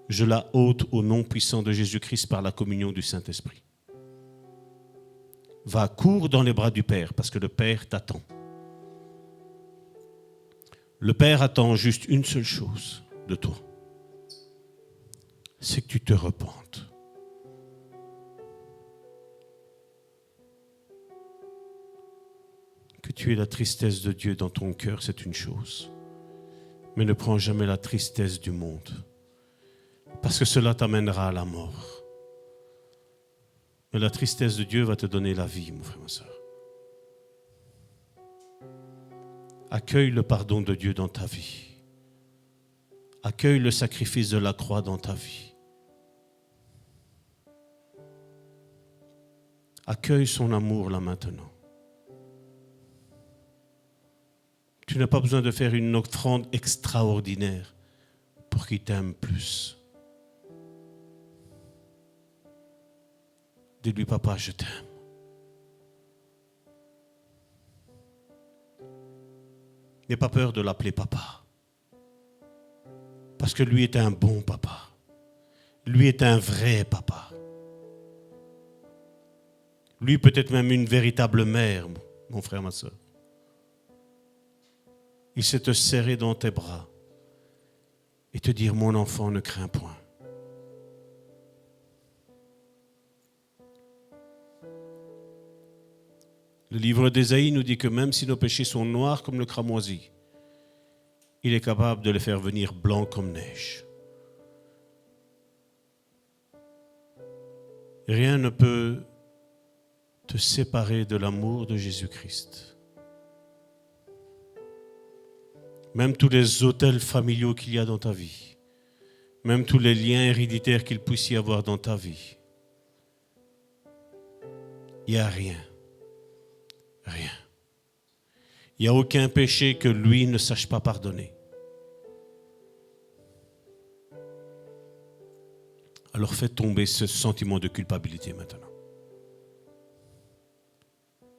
Speaker 4: je la ôte au nom puissant de Jésus-Christ par la communion du Saint-Esprit. Va, cours dans les bras du Père, parce que le Père t'attend. Le Père attend juste une seule chose de toi. C'est que tu te repentes. Que tu aies la tristesse de Dieu dans ton cœur, c'est une chose. Mais ne prends jamais la tristesse du monde. Parce que cela t'amènera à la mort. Mais la tristesse de Dieu va te donner la vie, mon frère, ma soeur. Accueille le pardon de Dieu dans ta vie. Accueille le sacrifice de la croix dans ta vie. Accueille son amour là maintenant. Tu n'as pas besoin de faire une offrande extraordinaire pour qu'il t'aime plus. Dis-lui, papa, je t'aime. N'aie pas peur de l'appeler papa. Parce que lui est un bon papa. Lui est un vrai papa. Lui peut-être même une véritable mère, mon frère, ma soeur. Il sait te serrer dans tes bras et te dire, mon enfant, ne crains point. Le livre d'Ésaïe nous dit que même si nos péchés sont noirs comme le cramoisi, il est capable de les faire venir blancs comme neige. Rien ne peut te séparer de l'amour de Jésus-Christ. Même tous les autels familiaux qu'il y a dans ta vie, même tous les liens héréditaires qu'il puisse y avoir dans ta vie, il n'y a rien. Rien. Il n'y a aucun péché que lui ne sache pas pardonner. Alors fais tomber ce sentiment de culpabilité maintenant.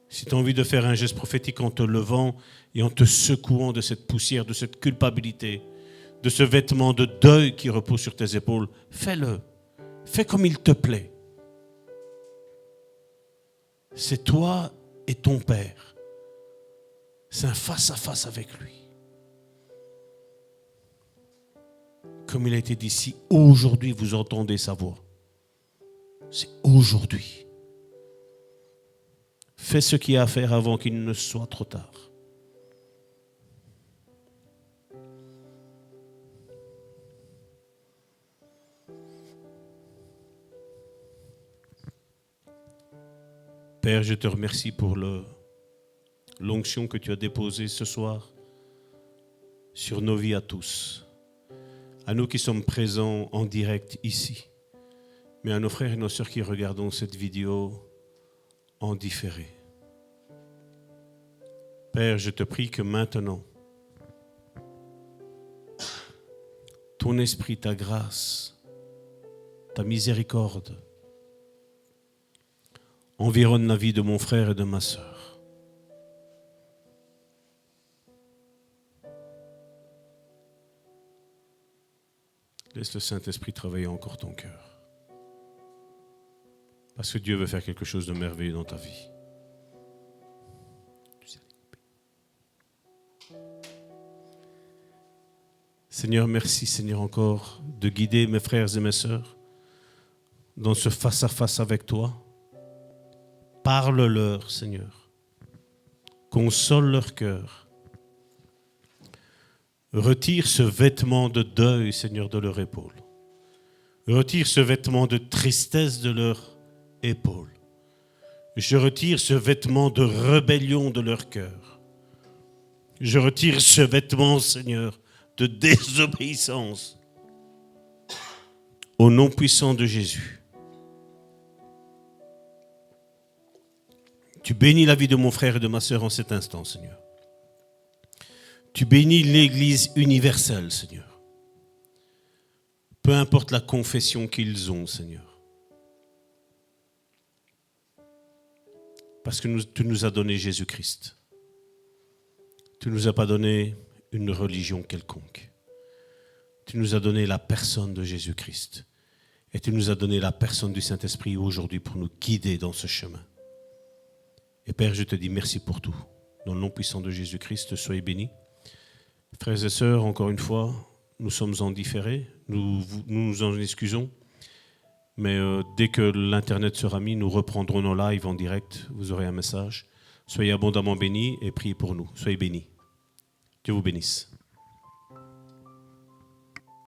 Speaker 4: Si tu as envie de faire un geste prophétique en te levant et en te secouant de cette poussière, de cette culpabilité, de ce vêtement de deuil qui repose sur tes épaules, fais-le. Fais comme il te plaît. C'est toi et ton Père. C'est un face-à-face avec lui. Comme il a été dit, si aujourd'hui vous entendez sa voix, c'est aujourd'hui. Fais ce qu'il y a à faire avant qu'il ne soit trop tard. Père, je te remercie pour l'onction que tu as déposée ce soir sur nos vies à tous. À nous qui sommes présents en direct ici, mais à nos frères et nos sœurs qui regardons cette vidéo en différé. Père, je te prie que maintenant, ton esprit, ta grâce, ta miséricorde environne la vie de mon frère et de ma sœur. Laisse le Saint-Esprit travailler encore ton cœur. Parce que Dieu veut faire quelque chose de merveilleux dans ta vie. Seigneur, merci Seigneur encore de guider mes frères et mes sœurs dans ce face-à-face avec toi. Parle-leur, Seigneur. Console leur cœur. Retire ce vêtement de deuil, Seigneur, de leur épaule. Retire ce vêtement de tristesse de leur épaule. Je retire ce vêtement de rébellion de leur cœur. Je retire ce vêtement, Seigneur, de désobéissance. Au nom puissant de Jésus. Tu bénis la vie de mon frère et de ma sœur en cet instant, Seigneur. Tu bénis l'Église universelle, Seigneur. Peu importe la confession qu'ils ont, Seigneur. Parce que tu nous as donné Jésus-Christ. Tu ne nous as pas donné une religion quelconque. Tu nous as donné la personne de Jésus-Christ. Et tu nous as donné la personne du Saint-Esprit aujourd'hui pour nous guider dans ce chemin. Et Père, je te dis merci pour tout. Dans le nom puissant de Jésus-Christ, soyez bénis. Frères et sœurs, encore une fois, nous sommes en différé. Nous nous en excusons. Mais dès que l'Internet sera mis, nous reprendrons nos lives en direct. Vous aurez un message. Soyez abondamment bénis et priez pour nous. Soyez bénis. Dieu vous bénisse.